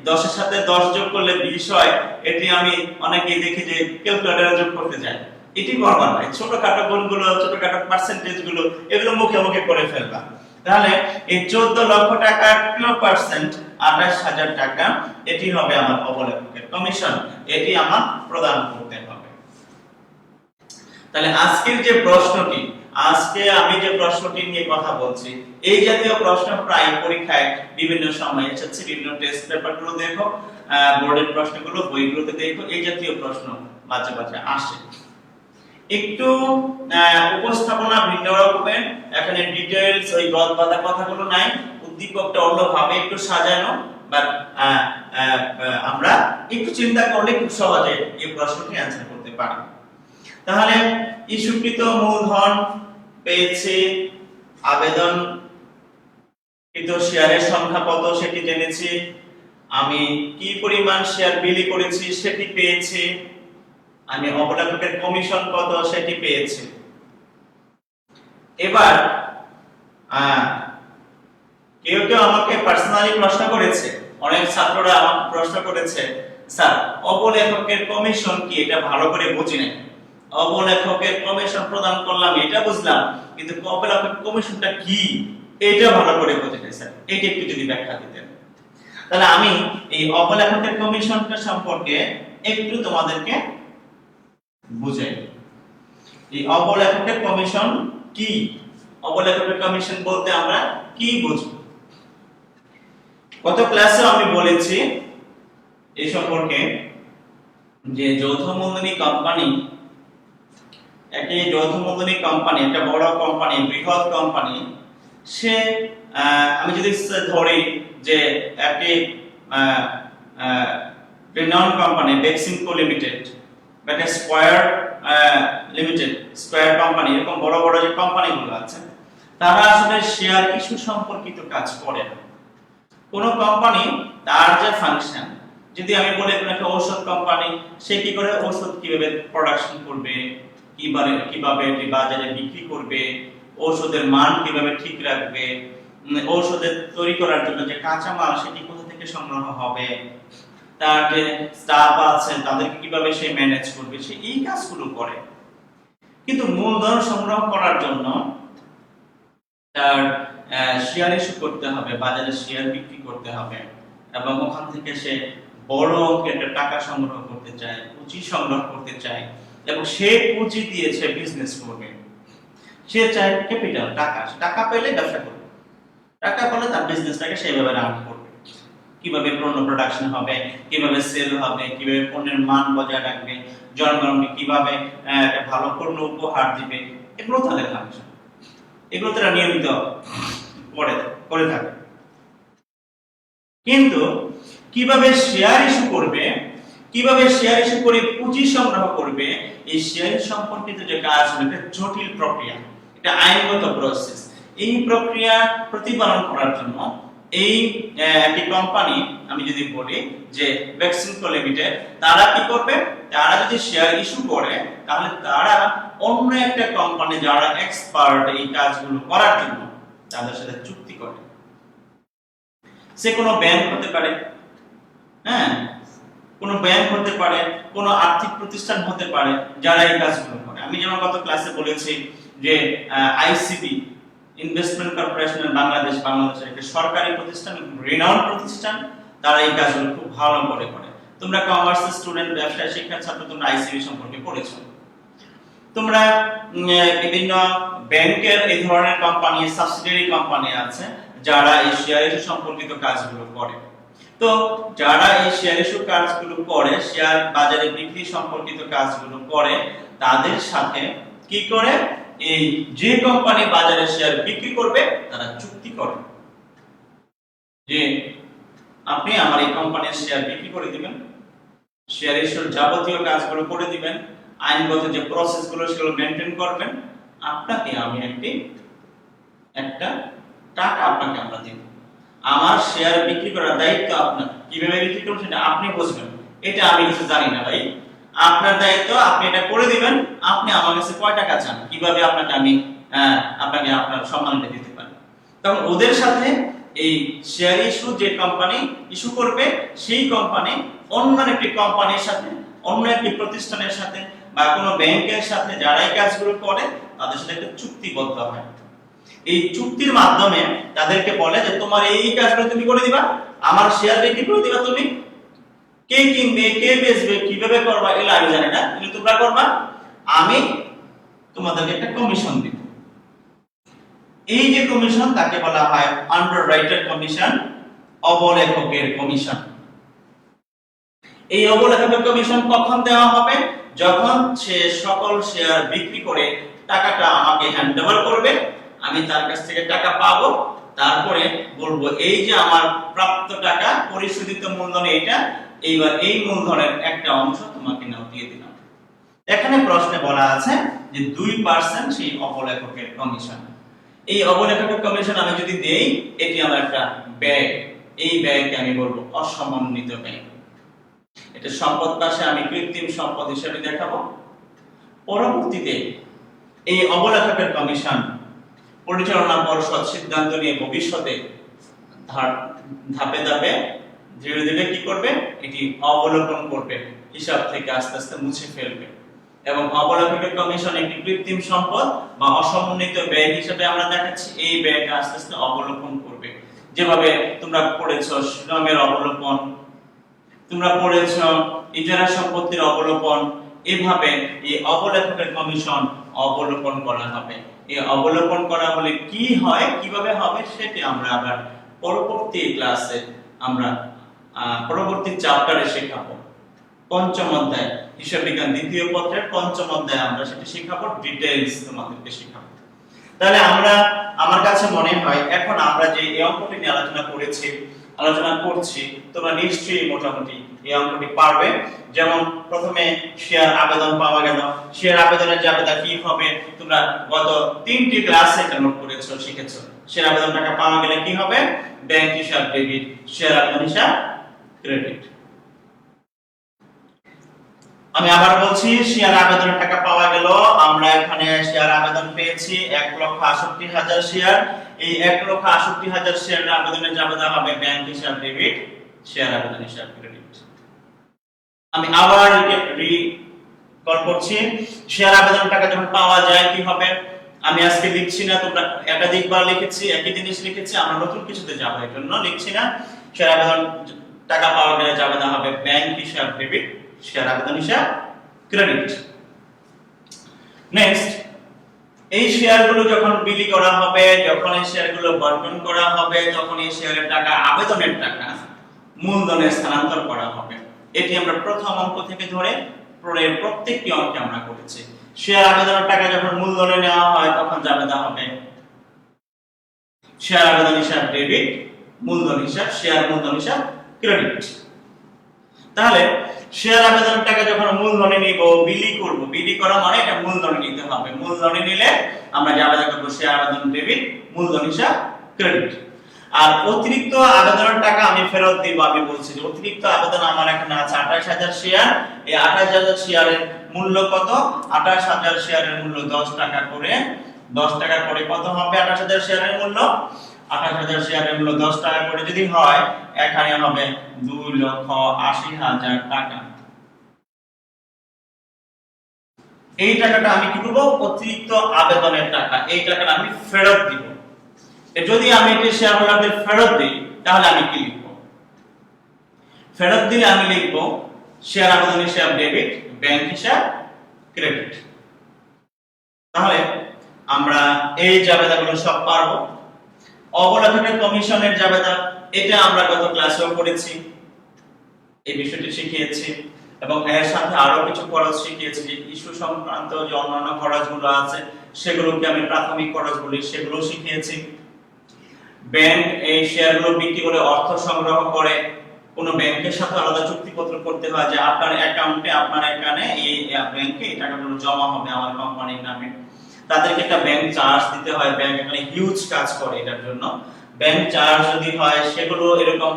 10 এর সাথে 10 যোগ করলে 20 হয়, এটি আমি অনেকেই দেখি যে ক্যালকুলেটরে যোগ করতে যায়। এটি করবা না, ছোটখাটো গুণগুলো, ছোটখাটো পার্সেন্টেজ গুলো এগুলো মুখে মুখে করে ফেলবা। তাহলে এই 14 লক্ষ টাকার 2% 28,000 টাকা, এটি হবে আমার অবলেখকের কমিশন, এটি আমার প্রদান করতে হবে। তাহলে আজকের যে প্রশ্নটি, আজকে আমি যে প্রশ্নটি নিয়ে কথা বলছি, এই জাতীয় প্রশ্ন প্রায় পরীক্ষায় বিভিন্ন সময় এসেছে। বিভিন্ন টেস্ট পেপারগুলো দেখো, বোর্ডের প্রশ্নগুলো বইগুলোতে দেখো, এই জাতীয় প্রশ্ন মাঝে মাঝে আসে। একটু উপস্থাপনা ভিন্ন রকমের, এখানে ডিটেইলস ওই গদবাঁধা কথাগুলো নাই, উদ্দীপকটা অন্যভাবে একটু সাজানো। বাট আমরা একটু চিন্তা করলে খুব সহজে এই প্রশ্নটি অ্যানসার করতে পারি। তাহলে ইস্যুকৃত মূলধন পেয়েছি, আবেদনকৃত শেয়ারের সংখ্যা কত সেটি জেনেছি, আমি কি পরিমাণ শেয়ার বিলি করেছি সেটি পেয়েছি, আমি অবলেখকের কমিশন কত সেটি পেয়েছি। এবার কেউ আমাকে পার্সোনালি প্রশ্ন করেছে, অনেক ছাত্ররা আমাকে প্রশ্ন করেছে, স্যার অবলেখকের কমিশন কি, এটা ভালো করে বুঝি নাই। অবলেখকের কমিশন প্রদান করলাম এটা বুঝলাম, কিন্তু অবলেখকের কমিশনটা কি এটা ভালো করে বুঝি নাই স্যার, এটা একটু যদি ব্যাখ্যা দিতেন। তাহলে আমি এই অবলেখকের কমিশনটা সম্পর্কে একটু তোমাদেরকে বুঝাই। এই অবলেখকের কমিশন কি, অবলেখকের কমিশন বলতে আমরা কি বুঝি? গত ক্লাসে আমি বলেছি এই সম্পর্কে যে যৌথ মূলধনী কোম্পানি, একটি যৌথ মূলধনী কোম্পানি, একটা বড় কোম্পানি, বৃহৎ কোম্পানি, সে আমি যদি ধরি যে একটি রিনাউন্ড কোম্পানি বেক্সিমকো লিমিটেড বা একটা স্কয়ার লিমিটেড, স্কয়ার কোম্পানি, এরকম বড় বড় যে কোম্পানিগুলো আছে, তারা আসলে শেয়ার ইস্যু সম্পর্কিত কাজ করে না। কোন কোম্পানি তার যে ফাংশন, যদি আমি বলি কোন একটা ঔষধ কোম্পানি, সে কি করে ঔষধ কিভাবে প্রোডাকশন করবে, কিভাবে এটি বাজারে বিক্রি করবে, ঔষধের মান কিভাবে ঠিক রাখবে, ঔষধের তৈরি করার জন্য যে কাঁচামাল সেটি কোথা থেকে সংগ্রহ হবে, তার যে স্টাফ আছে তাদেরকে কিভাবে সে ম্যানেজ করবে, সে এই কাজগুলো করে। কিন্তু মূলধন সংগ্রহ করার জন্য তার শেয়ার ইস্যু করতে হবে, বাজারে শেয়ার বিক্রি করতে হবে, এবং ওখান থেকে সে বড় অঙ্কের টাকা সংগ্রহ করতে চায়, পুঁজি সংগ্রহ করতে চায়, এবং সে পুঁজি দিয়ে সে বিজনেস করবে। সে চায় ক্যাপিটাল, টাকা পেলে ব্যবসা করবে, টাকা পেলে তার বিজনেসটাকে সেইভাবে রান করবে। কিভাবে পণ্য প্রোডাকশন হবে, কিভাবে সেল হবে, কিভাবে পণ্যের মান বজায় রাখবে, জনগণকে কিভাবে ভালো পণ্য উপহার দিবে, এগুলো তাদের ফাংশন, এগুলো তারা নিয়মিত করে থাকে। কিন্তু কিভাবে শেয়ার ইস্যু করবে, কিভাবে শেয়ার ইস্যু করে পুঁজি সংগ্রহ করবে, এই শেয়ার সম্পর্কিত যে কাজগুলো, এটা জটিল প্রক্রিয়া, এটা আইনগত প্রসেস। এই প্রক্রিয়া প্রতিপালন করার জন্য এই একটি কোম্পানি, আমি যদি বলি যে ভ্যাকসিনকো লিমিটেড, তারা কি করবে, তারা যদি শেয়ার ইস্যু করে তাহলে তারা অন্য একটা কোম্পানি যারা এক্সপার্ট এই কাজগুলো করার জন্য তাদের সাথে চুক্তি করে। সে কোনো ব্যাংক হতে পারে, হ্যাঁ, কোনো ব্যাংক হতে পারে, কোনো আর্থিক প্রতিষ্ঠান হতে পারে যারা এই কাজগুলো করে। আমি যেমন গত ক্লাসে বলেছি যে আইসিবি, ইনভেস্টমেন্ট কর্পোরেশন বাংলাদেশের একটা সরকারি প্রতিষ্ঠান, রিনাউন্ড প্রতিষ্ঠান, তারা এই কাজগুলো খুব ভালো করে করে। তোমরা কমার্স স্টুডেন্ট, ব্যবসায় শিক্ষার ছাত্র, তোমরা আইসিবি সম্পর্কে পড়েছো। তোমরা বিভিন্ন ব্যাংকের এই ধরনের কোম্পানি, সাবসিডিয়ারি কোম্পানি আছে যারা এই শেয়ার ইস্যু সম্পর্কিত কাজগুলো করে। তো যারা এই শেয়ার ইস্যু কাজগুলো করে, শেয়ার বাজারে বিক্রি সম্পর্কিত কাজগুলো করে, তাদের সাথে কি করে, এই যে কোম্পানি বাজারে শেয়ার বিক্রি করবে তারা চুক্তি করে যে আপনি আমার এই কোম্পানির শেয়ার বিক্রি করে দিবেন, শেয়ার ইস্যুর যাবতীয় কাজগুলো করে দিবেন, আইনগত যে প্রসেসগুলো সেগুলো মেনটেন করবেন, আপনাকে আমি একটা টাকা আপনাকে আমরা দিব। আমার শেয়ার বিক্রি করার দায়িত্ব আপনার, কিভাবে বিক্রি করবেন সেটা আপনি বুঝবেন, এটা আমি কিছু জানি না ভাই, আপনার দায়িত্ব, আপনি এটা করে দিবেন। আপনি আমার কাছে কয় টাকা চান, কিভাবে আপনাকে আমি আপনার সম্মানটা দিতে পারি। তখন ওদের সাথে এই শেয়ার ইস্যু যে কোম্পানি ইস্যু করবে, সেই কোম্পানি অন্য একটি কোম্পানির সাথে, অন্য একটি প্রতিষ্ঠানের সাথে বা কোনো ব্যাংকের সাথে যারা এই কাজগুলো করে তাদের সাথে একটা চুক্তিবদ্ধ হয়। এই চুক্তির মাধ্যমে তাদেরকে বলে যে তোমার এই কাজগুলো তুমি করে দিবা, আমার শেয়ার বিক্রি করে দিবা, তুমি কে কিনবে, কে বেচবে, কিভাবে করবা, এগুলো আমি জানি না, কিন্তু তোমরা করবা, আমি তোমাদেরকে একটা কমিশন দিব। এই যে কমিশন, তাকে বলা হয় আন্ডাররাইটার কমিশন, অবলেখকের কমিশন। এই অবলেখকের কমিশন কখন দেওয়া হবে, যখন সে সকল শেয়ার বিক্রি করে টাকাটা আমাকে হ্যান্ডওভার করবে, আমি তার কাছ থেকে টাকা পাবো, তারপরে বলবো এই যে আমার প্রাপ্ত টাকা, পরিশোধিত মূলধন এটা, এইবার এই মূলধনের একটা অংশ তোমাকে নাও দিয়ে দিলাম। এখানে প্রশ্নে বলা আছে যে 2% সেই অবলেখকের কমিশন। এই অবলেখকের কমিশন আমি যদি দেই, এটি আমার একটা ব্যয়, এই ব্যয়কে আমি বলবো অসমন্বিত ব্যয়। এটা সম্পদ পাশে আমি কৃত্রিম সম্পদ হিসেবে দেখাবো। পরবর্তীতে এই অবলেখকের কমিশন পরিচালনা পর্ষদ সিদ্ধান্ত নিয়ে ভবিষ্যতে ধাপে ধাপে ধীরে ধীরে কি করবে, এটি অবলোকন করবে, হিসাব থেকে আস্তে আস্তে মুছে ফেলবে, এবং অবলেখকের কমিশন একটি কৃত্রিম সম্পদ বা অসমন্বিত ব্যয় হিসেবে আমরা দেখাচ্ছি, এই ব্যয়টা আস্তে আস্তে অবলোকন করবে। যেভাবে তোমরা পড়েছো শ্রমের অবলোকন, তোমরা পড়েছো ইজারা সম্পত্তির অবলোকন, এভাবে এই অবলেখকের কমিশন অবলোকন করা হবে। এই অবলোকন করা হলে কি হয়, কিভাবে হবে, সেটি আমরা আবার পরবর্তী ক্লাসে, আমরা পরবর্তী চ্যাপ্টারে শেখাবো। পঞ্চম অধ্যায়, হিসাব বিজ্ঞান দ্বিতীয় পত্রের পঞ্চম অধ্যায় আমরা সেটা শেখাবো, ডিটেইলস তোমাদেরকে শেখাবো। তাহলে আমার কাছে মনে হয় এখন আমরা যে এই অঙ্কটি নিয়ে আলোচনা করছি, তোমরা নিশ্চয়ই মোটামুটি এই অঙ্কটি পারবে। যেমন প্রথমে শেয়ার আবেদন পাওয়া গেল, শেয়ার আবেদনের জাবেদা কি হবে, তোমরা গত 3টি ক্লাসে এটা নোট করেছো, শিখেছো। শেয়ার আবেদন টাকা পাওয়া গেলে কি হবে, ব্যাংক হিসাব ডেবিট, শেয়ার আবেদন হিসাব ক্রেডিট। আমি আবার বলছি, শেয়ার আবেদনের টাকা পাওয়া গেল। আমরা এখানে শেয়ার আবেদন পেয়েছি 1,68,000 শেয়ার। এই 1,68,000 শেয়ারের আবেদনে যাবে হবে ব্যাংক হিসাব ডেবিট, শেয়ার আবেদন হিসাব ক্রেডিট। আমি আবার রিকল করছি, শেয়ার আবেদন টাকা যখন পাওয়া যায় কি হবে, আমি আজকে লিখছি না, তোমরা একাধিকবার লিখেছি, একই জিনিস লিখেছি, আমরা নতুন কিছুতে যাব এর জন্য লিখছি না। শেয়ার আবেদন টাকা পাওয়া গেলে যাবে হবে ব্যাংক হিসাব ডেবিট, শেয়ার আবেদন হিসাব ক্রেডিট। নেক্সট, এই শেয়ারগুলো যখন বিলি করা হবে, যখন এই শেয়ারগুলো বন্টন করা হবে, তখন এই শেয়ারের টাকা, আবেদনের টাকা মূলধনে স্থানান্তর করা হবে। এটি আমরা প্রথম অঙ্ক থেকে ধরে পরের প্রত্যেকটি অঙ্কে আমরা করেছি। শেয়ার আবেদনের টাকা যখন মূলধনে নেওয়া হয় তখন যাবে হবে শেয়ার আবেদন হিসাব ডেবিট, মূলধন হিসাব, শেয়ার মূলধন হিসাব ক্রেডিট। তাহলে শেয়ার আবেদনের টাকা যখন মূলধনে নিব, বিলি করব, বিলি করা মানে এটা মূলধনে নিতে হবে। মূলধনে নিলে আমরা যাবে করব শেয়ার আবেদন ডেবিট, মূলধন হিসাব ক্রেডিট। আর অতিরিক্ত আবেদনের টাকা আমি ফেরত দিব। আমি বলছি যে অতিরিক্ত আবেদন আমার এখানে আছে 28,000 শেয়ার। এই 28,000 শেয়ারের মূল্য কত? 28,000 শেয়ারের মূল্য 10 টাকা করে। 10 টাকা করে কত হবে 28,000 শেয়ারের মূল্য? 28,000 শেয়ারের মূল্য 10 টাকা করে যদি হয়, এখানে হবে 2,80,000 টাকা। এই টাকাটা আমি কি করব? অতিরিক্ত আবেদনের টাকা, এই টাকাটা আমি ফেরত দিব। যদি আমি এটা শেয়ার হোল্ডারদের ফেরত দিই তাহলে আমি কি লিখব? ফেরত দিলে আমি লিখব শেয়ার আবেদন হিসাব ডেবিট, ব্যাংক হিসাব ক্রেডিট। তাহলে আমরা এই জাবেদাগুলো সব পারবো। অবলেখকের কমিশনের জাবেদা, এটা আমরা গত ক্লাসেও পড়েছি, এই বিষয়টি শিখিয়েছি এবং এর সাথে আরো কিছু খরচ শিখিয়েছি। যে ইস্যু সংক্রান্ত যে অন্যান্য খরচগুলো আছে সেগুলোকে আমি প্রাথমিক খরচ বলি, সেগুলো শিখিয়েছি। ব্যাংক এই শেয়ারগুলো বিক্রি করে অর্থ সংগ্রহ করে। কোন ব্যাংকের সাথে আলাদা চুক্তিপত্র করতে হয় যে আপনার অ্যাকাউন্টে, আপনার এখানে এই ব্যাংকে এই টাকাগুলো জমা হবে আমার কোম্পানির নামে। তাদেরকে একটা ব্যাংক চার্জ দিতে হয়। ব্যাংক এখানে হিউজ কাজ করে এটার জন্য। ব্যাংক চার্জ যদি হয় সেগুলো এরকম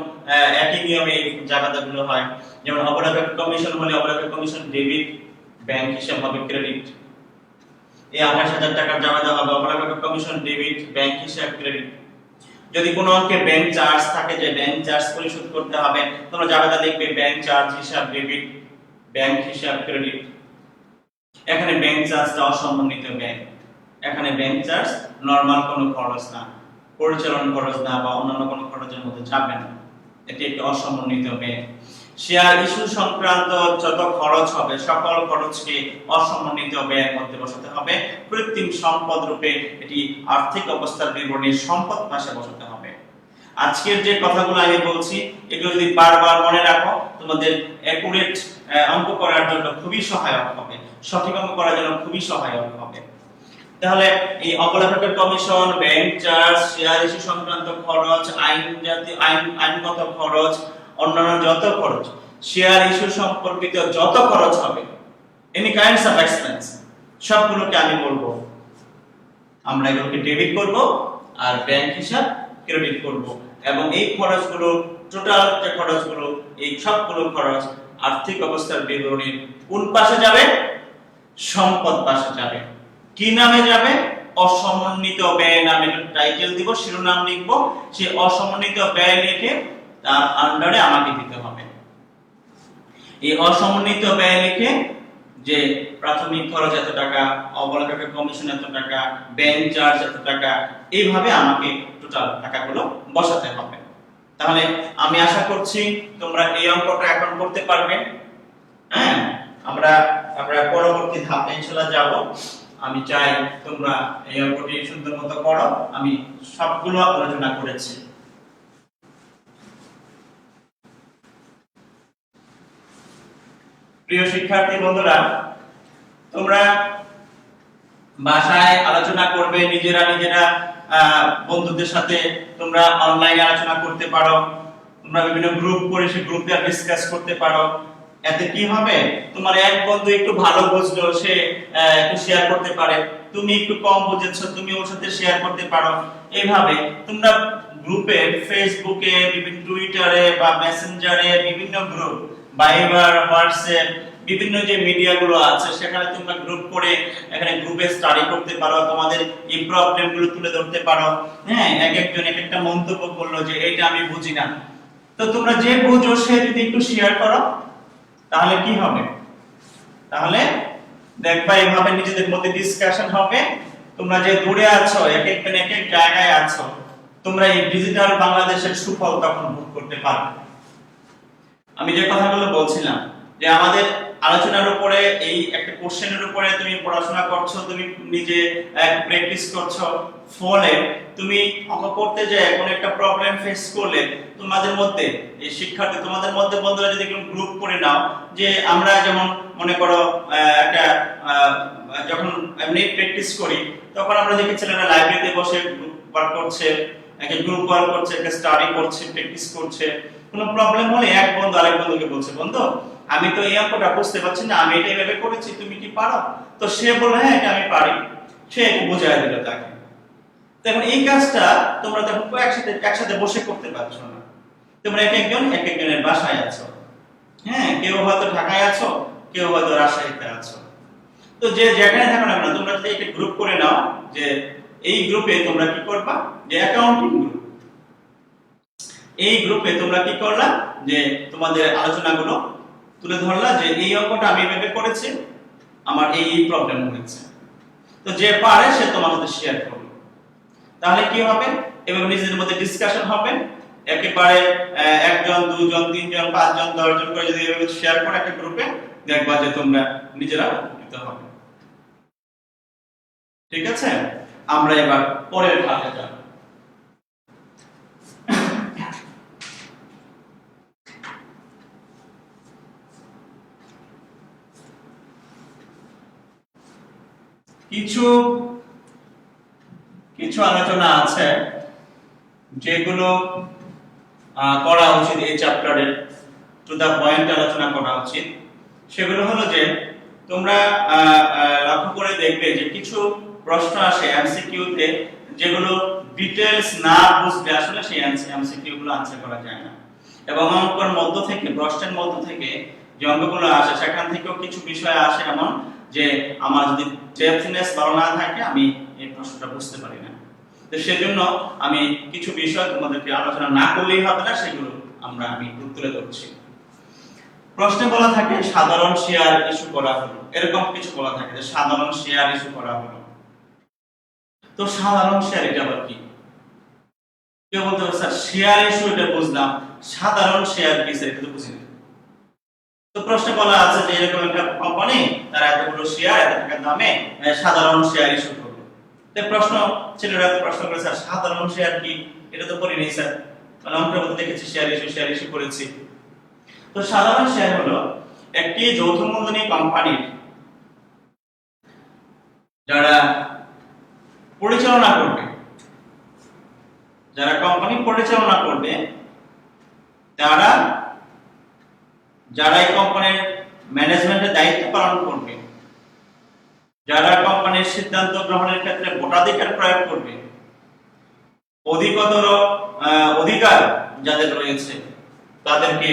একই নিয়মে এই জায়গাগুলো হয়। যেমন অবলেখক কমিশন হলে অবলেখক কমিশন ডেবিট, ব্যাংক হিসাব হবে ক্রেডিট। এই 28,000 টাকার জাবেদা হবে অবলেখক কমিশন ডেবিট, ব্যাংক হিসাব ক্রেডিট। যদি কোনো অঙ্কে ব্যাংক চার্জ থাকে যে ব্যাংক চার্জ পরিশোধ করতে হবে, তোমরা জাবেদা লিখবে ব্যাংক চার্জ হিসাব ডেবিট, ব্যাংক হিসাব ক্রেডিট। এখানে ব্যাংক চার্জটা অসমন্বিত ব্যয়। এখানে ব্যাংক চার্জ নরমাল কোনো খরচ না, পরিচালন খরচ না বা অন্যান্য কোনো খরচের মধ্যে যাবে না, এটি একটি অসমন্বিত ব্যয়। শেয়ার ইস্যু সংক্রান্ত যত খরচ হবে সকল খরচকে অসমন্বিত ব্যয়ের মধ্যে বসাতে হবে। কৃত্রিম সম্পদ রূপে এটি আর্থিক অবস্থার বিবরণীর সম্পদ পাশে বসাতে হবে। আজকের যে কথাগুলো আমি বলছি এগুলো যদি বারবার মনে রাখো, তোমাদের অ্যাকুরেট অঙ্ক করার জন্য খুবই সহায়ক হবে, সঠিক অঙ্ক করার জন্য খুবই সহায়ক হবে। তাহলে এই অবলেখকের commission, bank charge, share issue সংক্রান্ত খরচ, আইনগত খরচ, অন্যান্য যত খরচ, শেয়ার ইস্যু সম্পর্কিত যত খরচ হবে, এনি কাইন্ডস অফ এক্সপেন্স, সবগুলোকে আমি বলবো আমরা এগুলোকে ডেবিট করব আর ব্যাংক হিসাব ক্রেডিট করব। এবং এই খরচগুলো, টোটাল যে খরচগুলো, এই সবগুলো খরচ আর্থিক অবস্থার বিবরণীর কোন পাশে যাবে? সম্পদ পাশে যাবে। কি নামে যাবে? অসমন্বিত ব্যয় নামে টাইটেল দিব, শিরোনাম লিখব। সেই অসমন্বিত ব্যয় লিখে তার আন্ডারে আমাকে দিতে হবে। এই অসমন্বিত ব্যয় লিখে যে প্রাথমিক খরচ এত টাকা, অবলেখকের কমিশন এত টাকা, ব্যাংক চার্জ এত টাকা, এইভাবে আমাকে টোটাল টাকাগুলো বসাতে হবে। তাহলে আমি আশা করছি তোমরা এই অঙ্কটা এখন করতে পারবে। হ্যাঁ, আমরা পরবর্তী ধাপে ইনশাআল্লাহ যাব। আমি চাই তোমরা এই অঙ্কটি সুন্দর মতো করো। আমি সবগুলো আলোচনা করেছি। প্রিয় শিক্ষার্থী বন্ধুরা, তোমরা বাসায় আলোচনা করবে, নিজেরা বন্ধুদের সাথে তোমরা অনলাইনে আলোচনা করতে পারো। তোমরা বিভিন্ন গ্রুপ করে সেই গ্রুপে ডিসকাস করতে পারো। এতে কি হবে? তোমার এক বন্ধু একটু ভালো বুঝলো, সে একটু শেয়ার করতে পারে। তুমি একটু কম বুঝেছো, তুমি ওর সাথে শেয়ার করতে পারো। এইভাবে তোমরা গ্রুপে, ফেসবুকে, বিভিন্ন টুইটারে বা মেসেঞ্জারে, বিভিন্ন গ্রুপ, ভাইবার, হোয়াটসঅ্যাপ, বিভিন্ন যে মিডিয়াগুলো আছে সেখানে তোমরা গ্রুপ করে এখানে গ্রুপে স্টাডি করতে পারো, তোমাদের এই প্রবলেমগুলো তুলে ধরতে পারো। হ্যাঁ, এক একজন এক একটা মন্তব্য করলো যে এইটা আমি বুঝি না, তো তোমরা যে বুঝো সে যদি একটু শেয়ার করো তাহলে কি হবে, তাহলে দেখবা এইভাবে নিজেদের মধ্যে ডিসকাশন হবে। তোমরা যে দূরে আছো, এক একজন এক এক জায়গায় আছো, তোমরা এই ডিজিটাল বাংলাদেশের সুফল তখন ভোগ করতে পারবে। আমি যে কথাগুলো বলছিলাম যে আমাদের আলোচনার উপরে এই একটা কোশ্চেনের উপরে তুমি পড়াশোনা করছো, তুমি নিজে প্র্যাকটিস করছো, ফলে তুমি অঙ্ক করতে যায় কোন একটা প্রবলেম ফেস করলে তোমাদের মধ্যে এই শিক্ষার্থী তোমাদের মধ্যে বন্ধুরা যদি গ্রুপ করে নাও, যে আমরা যেমন মনে করো একটা যখন এমনি প্র্যাকটিস করি তখন আমরা দেখি ছেলেরা লাইব্রেরিতে বসে গ্রুপ ওয়ার্ক করছে, একটা গ্রুপ ওয়ার্ক করছে, একটা স্টাডি করছে, প্র্যাকটিস করছে। কোনো প্রবলেম হলে এক বন্ধু আরেক বন্ধুকে বলছে, বন্ধু আমি তো এই অঙ্কটা বুঝতে পারছি না, আমি এটা এভাবে করেছি, তুমি কি পারো? তো সে বলে হ্যাঁ এটা আমি পারি, সে বুঝায় দিল তাকে। তখন এই কাজটা তোমরা তখন একসাথে বসে করতে পারছো না, তোমরা এক একজনের বাসায় আছো। হ্যাঁ, কেউ হয়তো ঢাকায় আছো, কেউ হয়তো রাজশাহীতে আছো। তো যে যেখানে থাকো না কেন, তোমরা যদি একটা গ্রুপ করে নাও, যে এই গ্রুপে তোমরা কি করবা, যে অ্যাকাউন্টিং গ্রুপ, এই গ্রুপে তোমরা কি করলা, যে তোমাদের আলোচনাগুলো তুলে ধরলা, যে এই অঙ্কটা আমি এভাবে করেছি, আমার এই প্রবলেম হয়েছে। তো যে পারে সে তোমার সাথে শেয়ার করবে, তাহলে কি হবে, এভাবে নিজেদের মধ্যে ডিসকাশন হবে। একেবারে একজন, দুজন, তিনজন, পাঁচজন, 10জন করে যদি এভাবে শেয়ার করে একটা গ্রুপে, দেখবা যে তোমরা নিজেরা উপকৃত হবে। ঠিক আছে, আমরা এবার পরের ধাপে যাব। কিছু আলোচনা আছে যেগুলো করা উচিত, এই চ্যাপ্টারের টু দা পয়েন্ট আলোচনা করা উচিত। সেগুলো হলো যে তোমরা লক্ষ্য করে দেখবে যে কিছু প্রশ্ন আসে এমসিকিউতে, যেগুলো ডিটেইলস না বুঝলে আসলে সেই এমসিকিউ গুলো আনসার করা যায় না। এবং অঙ্কের মধ্য থেকে, প্রশ্নের মধ্য থেকে যে অঙ্কগুলো আসে সেখান থেকেও কিছু বিষয় আসে এমন যে আমার যদি ডেপথনেস ভালো না থাকে আমি এই প্রশ্নটা বুঝতে পারি না। তো সেজন্য আমি কিছু বিষয় তোমাদেরকে আলোচনা না করলেই হবে না, সেগুলো আমি তুলে ধরছি। প্রশ্নে বলা থাকে সাধারণ শেয়ার ইস্যু করা হলো, এরকম কিছু বলা থাকে যে সাধারণ শেয়ার ইস্যু করা হলো। তো সাধারণ শেয়ার এটা আবার কি? কেউ বলতে পারে স্যার শেয়ার ইস্যু এটা বুঝলাম, সাধারণ শেয়ার কি স্যার এটা তো বুঝি না। তো প্রশ্নে বলা আছে যে এরকম একটা কোম্পানি, তারা এতগুলো শেয়ার এত টাকা দামে সাধারণ শেয়ার ইস্যু করলো। তো ছেলেরা প্রশ্ন করে স্যার সাধারণ শেয়ার কি, এটা তো পড়িনি স্যার, মানে আমরা বলতে দেখেছি শেয়ার ইস্যু করেছি। তো সাধারণ শেয়ার হলো একটি যৌথ মূলধনী কোম্পানির যারা পরিচালনা করবে, যারা কোম্পানি পরিচালনা করবে, যারা এই কোম্পানির ম্যানেজমেন্টের দায়িত্ব পালন করবে, যারা কোম্পানির সিদ্ধান্ত গ্রহণের ক্ষেত্রে ভোটাধিকার প্রয়োগ করবে, অধিকার যাদের রয়েছে তাদেরকে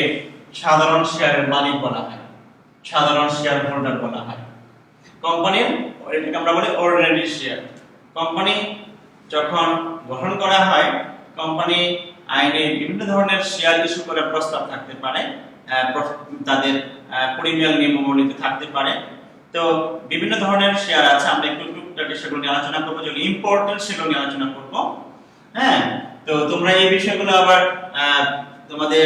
সাধারণ শেয়ারের মালিক বলা হয়, সাধারণ শেয়ার হোল্ডার বলা হয়। কোম্পানির, এটাকে আমরা বলি অর্ডিনারি শেয়ার। কোম্পানি যখন গঠন করা হয়, কোম্পানি আইনে বিভিন্ন ধরনের শেয়ার ইস্যু করার প্রস্তাব থাকতে পারে, তাদের পরিমেয় নিয়মাবলীতে থাকতে পারে। তো বিভিন্ন ধরনের শেয়ার আছে, আমরা একটু সেগুলো নিয়ে আলোচনা করবো, যেগুলো ইম্পর্টেন্ট সেগুলো নিয়ে আলোচনা করবো। হ্যাঁ, তো তোমরা এই বিষয়গুলো আবার তোমাদের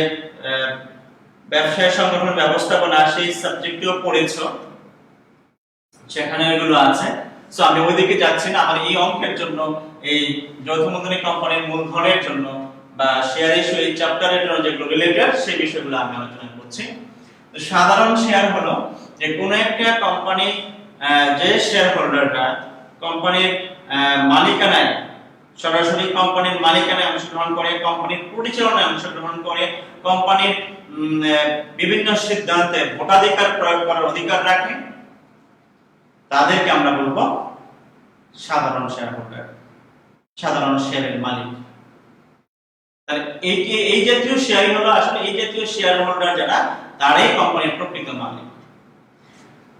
ব্যবসায় সংগঠন ব্যবস্থাপনা সেই সাবজেক্টেও পড়েছো, সেখানে এগুলো আছে। সো আমি ওইদিকে যাচ্ছি না, আমার এই অঙ্কের জন্য, এই যৌথ মূলধনী কোম্পানির মূলধনের জন্য বা শেয়ার ইস্যু এই চ্যাপ্টারের জন্য যেগুলো রিলেটেড সেই বিষয়গুলো আমি আলোচনা করছি। তো সাধারণ শেয়ার হলো যে কোন একটা কোম্পানি, যে শেয়ার হোল্ডাররা কোম্পানির মালিকানায়, সরাসরি কোম্পানির মালিকানায় অংশগ্রহণ করে, কোম্পানির পরিচালনায় অংশগ্রহণ করে, কোম্পানির বিভিন্ন সিদ্ধান্তে ভোটাধিকার প্রয়োগ করার অধিকার রাখে, তাদেরকে আমরা বলবো সাধারণ শেয়ার হোল্ডার, সাধারণ শেয়ারের মালিক। তাহলে এই জাতীয় শেয়ার হলো আসলে এই জাতীয় শেয়ার হোল্ডার যারা, তারাই কোম্পানির প্রকৃত মালিক।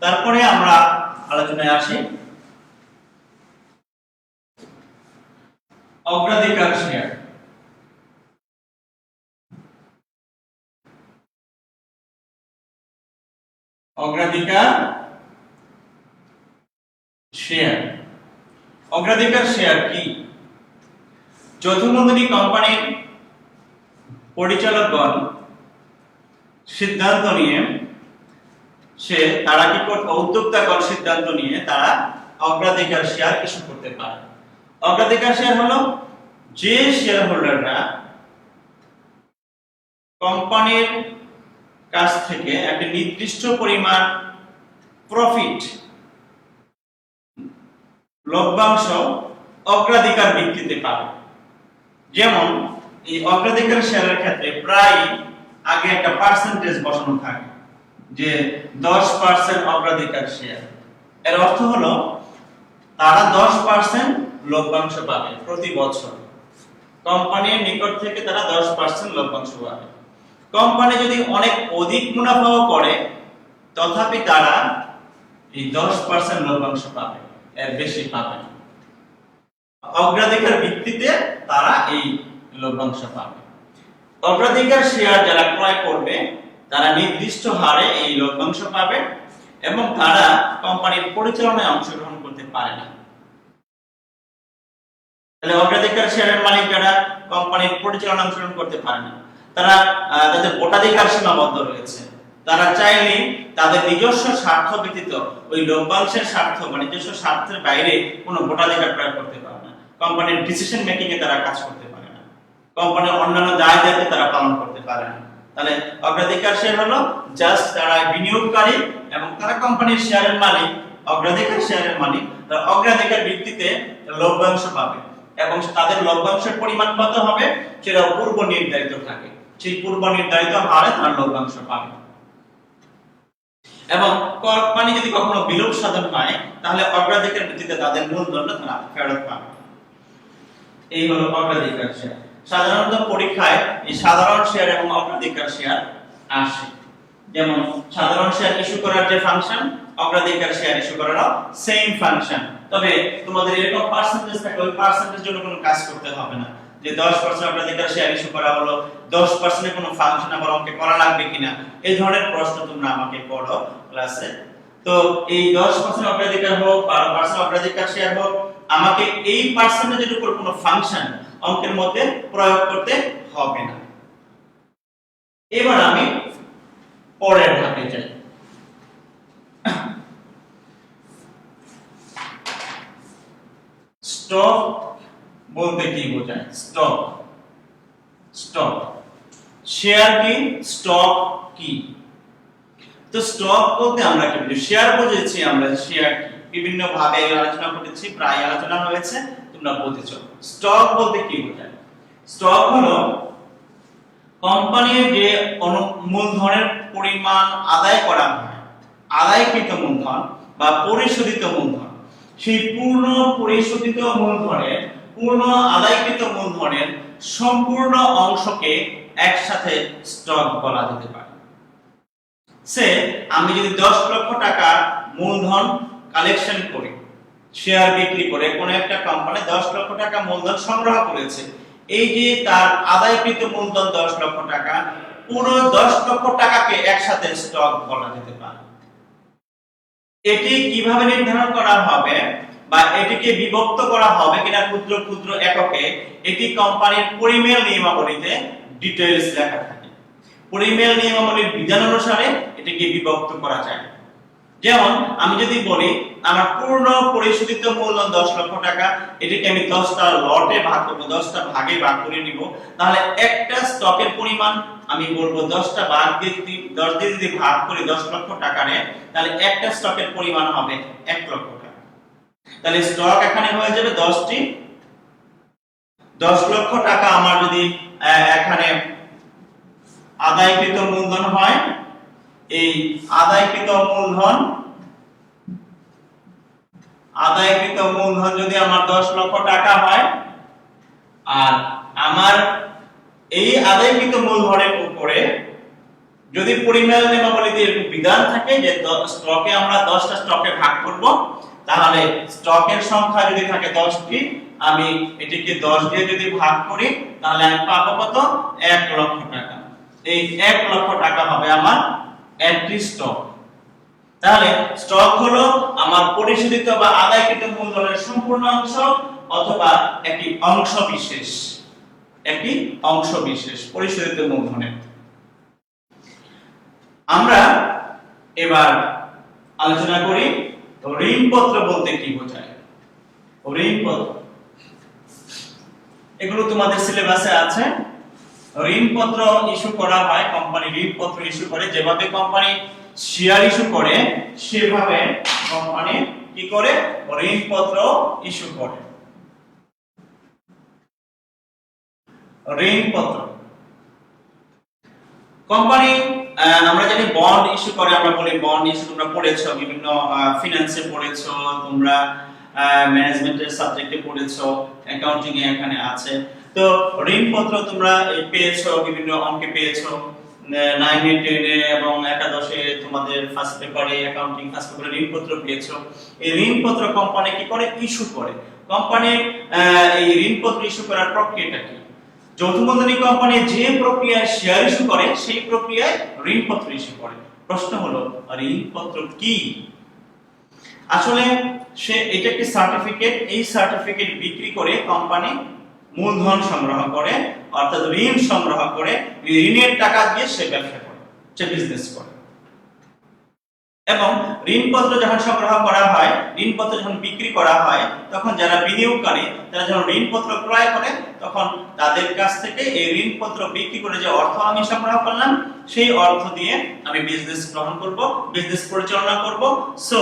তারপরে আমরা আলোচনায় আসি অগ্রাধিকার শেয়ার। অগ্রাধিকার শেয়ার, অগ্রাধিকার শেয়ার কি? যৌথমূলধনী কোম্পানির পরিচালকগণ সিদ্ধান্ত নিয়ে তারা কি করতে, উদ্যোক্তাগণ সিদ্ধান্ত নিয়ে তারা অগ্রাধিকার শেয়ার ইস্যু করতে পারে। অগ্রাধিকার শেয়ার হলো যে শেয়ার হোল্ডাররা কোম্পানির কাছ থেকে একটা নির্দিষ্ট পরিমাণ প্রফিট, লভ্যাংশ অগ্রাধিকার ভিত্তিতে পাবে। যেমন এই অগ্রাধিকার শেয়ারের ক্ষেত্রে প্রায় আগে একটা পার্সেন্টেজ বসানো থাকে যে 10% অগ্রাধিকার শেয়ার। এর অর্থ হলো তারা 10% লভ্যাংশ পাবে প্রতি বছর। কোম্পানির নিকট থেকে তারা 10% লভ্যাংশ পাবে। কোম্পানি যদি অনেক অধিক মুনাফাও করে তথাপি তারা এই 10% লভ্যাংশ পাবে, এর বেশি পাবে না। অগ্রাধিকার ভিত্তিতে তারা এই লভ্যাংশ পাবে। অগ্রাধিকার শেয়ার যারা ক্রয় করবে তারা নির্দিষ্ট হারে এই লভ্যাংশ পাবে এবং তারা কোম্পানির পরিচালনায় অংশগ্রহণ করতে পারে না। তাহলে অগ্রাধিকার শেয়ারের মালিক যারা কোম্পানির পরিচালনায় অংশগ্রহণ করতে পারে না, তারা তাদের ভোটাধিকার সীমাবদ্ধ রয়েছে। তারা চাইলে তাদের নিজস্ব স্বার্থ ব্যতীত ওই লভ্যাংশের স্বার্থ বা নিজস্ব স্বার্থের বাইরে কোনো ভোটাধিকার প্রয়োগ করতে পারে না। কোম্পানির ডিসিশন মেকিং এ তারা কাজ করতে পারে না। কোম্পানির অন্যান্য দায় দায়িত্ব তারা পালন করতে পারে না। তাহলে অগ্রাধিকার শেয়ার হলো জাস্ট তারা বিনিয়োগকারী এবং তারা কোম্পানির শেয়ারের মালিক, অগ্রাধিকার শেয়ারের মালিক। তারা অগ্রাধিকার ভিত্তিতে লভ্যাংশ পাবে এবং তাদের লভ্যাংশের পরিমাণ কত হবে সেটা পূর্ব নির্ধারিত থাকে। সেই পূর্ব নির্ধারিত হারে তারা লভ্যাংশ পাবে। এবং কোম্পানি যদি কখনো বিলোপ সাধন হয় তাহলে অগ্রাধিকার ভিত্তিতে তাদের মূলধন তারা ফেরত পাবে। এই হলো অগ্রাধিকার শেয়ার। সাধারণত পরীক্ষায় এই সাধারণ শেয়ার এবং অগ্রাধিকার শেয়ার আসে। যেমন সাধারণ শেয়ার ইস্যু করার যে ফাংশন, অগ্রাধিকার শেয়ার ইস্যু করারও সেম ফাংশন। তবে তোমাদের এরকম পার্সেন্টেজ থাকে, ওই পার্সেন্টেজ জন্য কোনো কাজ করতে হবে না যে 10% অগ্রাধিকার শেয়ার ইস্যু করা হলো, 10% এর কোনো ফাংশন আবার অঙ্কে করা লাগবে কিনা, এই ধরনের প্রশ্ন তোমরা আমাকে পড়ো ক্লাসে। তো এই 10% অগ্রাধিকার হোক, 12% অগ্রাধিকার শেয়ার হোক, আমাকে এই পার্সেন্টেজের উপর কোনো ফাংশন অঙ্কের মধ্যে প্রয়োগ করতে হবে না। এবার আমি পরের ধাপে যাই। স্টক বলতে কি বোঝায়? স্টক, স্টক শেয়ার কি, স্টক কি? তো স্টক বলতে আমরা কি বুঝি? শেয়ার বুঝেছি আমরা, শেয়ার কি বিভিন্ন ভাবে আলোচনা করেছি, প্রায় আলোচনা হয়েছে, তোমরা বুঝেছো। স্টক বলতে কি বোঝায়? স্টক হলো কোম্পানির যে মূলধনের পরিমাণ আদায় করা হয়, আদায়কৃত মূলধন বা পরিশোধিত মূলধন, সেই পূর্ণ পরিশোধিত মূলধনের, পূর্ণ আদায়কৃত মূলধনের সম্পূর্ণ অংশকে একসাথে স্টক বলা যেতে পারে। সে আমি যদি 10 লক্ষ টাকা মূলধন কালেকশন করি, শেয়ার বিক্রি করে কোন একটা কোম্পানি 10 লক্ষ টাকা মূলধন সংগ্রহ করেছে, এই যে তার আদায়কৃত মূলধন 10 লক্ষ টাকা, পুরো 10 লক্ষ টাকাকে একসাথে স্টক বলা যেতে পারে। এটি কিভাবে নির্ধারণ করা হবে বা এটিকে বিভক্ত করা হবে কিনা ক্ষুদ্র ক্ষুদ্র এককে, এটি কোম্পানির পরিমেয় নিয়মাবলীতে ডিটেইলস লেখা থাকে। পরিমেয় নিয়মাবলীর বিধান অনুসারে এটিকে বিভক্ত করা যায়। যেমন আমি যদি বলি আমার পূর্ণ পরিশোধিত মূলধন 10 লক্ষ টাকা, এটিকে আমি 10টা লটে ভাগ করব, 10টা ভাগে ভাগ করে নিব, তাহলে একটা স্টকের পরিমাণ আমি বলবো 10টা ভাগ দিয়ে 10 দিয়ে যদি ভাগ করি 10 লক্ষ টাকারে, তাহলে একটা স্টকের পরিমাণ হবে 1 লক্ষ টাকা। তাহলে স্টক এখানে হয়ে যাবে 10টি। 10 লক্ষ টাকা আমার যদি এখানে আদায়কৃত মূলধন হয়, এই আদায়কৃত মূলধন যদি আমার 10 লক্ষ টাকা হয়, আর আমার এই আদায়কৃত মূলধনের উপরে যদি পরিমেয় নিয়মাবলীতে এরকম বিধান থাকে যে স্টকে আমরা 10টা স্টকে ভাগ করব, তাহলে স্টকের সংখ্যা যদি থাকে 10টি, আমি এটিকে 10 দিয়ে যদি ভাগ করি তাহলে আমি পাবো কত? 1 লক্ষ টাকা। এই 1 লক্ষ টাকা হবে আমার এন্ট্রি স্টক। তাহলে স্টক হলো আমার পরিশোধিত বা আদায়কৃত মূলধনের সম্পূর্ণ অংশ অথবা একটি অংশ বিশেষ, একটি অংশ বিশেষ পরিশোধিত মূলধনের। আমরা এবার আলোচনা করি ঋণপত্র বলতে কি বোঝায়। ঋণপত্র এগুলো তোমাদের সিলেবাসে আছে। ঋণপত্র ইস্যু করা হয়, কোম্পানি ঋণপত্র ইস্যু করে, যেভাবে কোম্পানি শেয়ার ইস্যু করে সেভাবে কোম্পানি কি করে? ঋণপত্র ইস্যু করে। ঋণপত্র কোম্পানি আমরা জানি বন্ড ইস্যু করে, আমরা বলি বন্ড ইস্যু। তোমরা পড়েছো, বিভিন্ন ফিনান্সে পড়েছো, তোমরা ম্যানেজমেন্টের সাবজেক্টে পড়েছো, অ্যাকাউন্টিং এ এখানে আছে। তো ঋণপত্র তোমরা পেয়েছো, বিভিন্ন অঙ্কে পেয়েছো, 9 এ 10 এ এবং একাদশে তোমাদের ফার্স্ট পেপারে অ্যাকাউন্টিং ফার্স্ট পেপারে ঋণপত্র পেয়েছো। এই ঋণপত্র কোম্পানি কি করে? ইস্যু করে। কোম্পানি এই ঋণপত্র ইস্যু করার প্রক্রিয়াটা কি? যৌথ মূলধনী কোম্পানি যে প্রক্রিয়ায় শেয়ার ইস্যু করে সেই প্রক্রিয়ায় ঋণপত্র ইস্যু করে। প্রশ্ন হলো ঋণপত্র কি? আসলে এটা একটি সার্টিফিকেট। এই সার্টিফিকেট বিক্রি করে কোম্পানি মূলধন সংগ্রহ করে, অর্থাৎ ঋণ সংগ্রহ করে। এই ঋণের টাকা দিয়ে সে ব্যবসা করে, সে বিজনেস করে। এবং ঋণপত্র যখন সংগ্রহ করা হয়, ঋণপত্র যখন বিক্রি করা হয়, তখন যারা বিনিয়োগকারী তারা যখন ঋণপত্র ক্রয় করে, তখন তাদের কাছ থেকে এই ঋণপত্র বিক্রি করে যে অর্থ আমি সংগ্রহ করলাম, সেই অর্থ দিয়ে আমি বিজনেস গ্রহণ করব, বিজনেস পরিচালনা করব। সো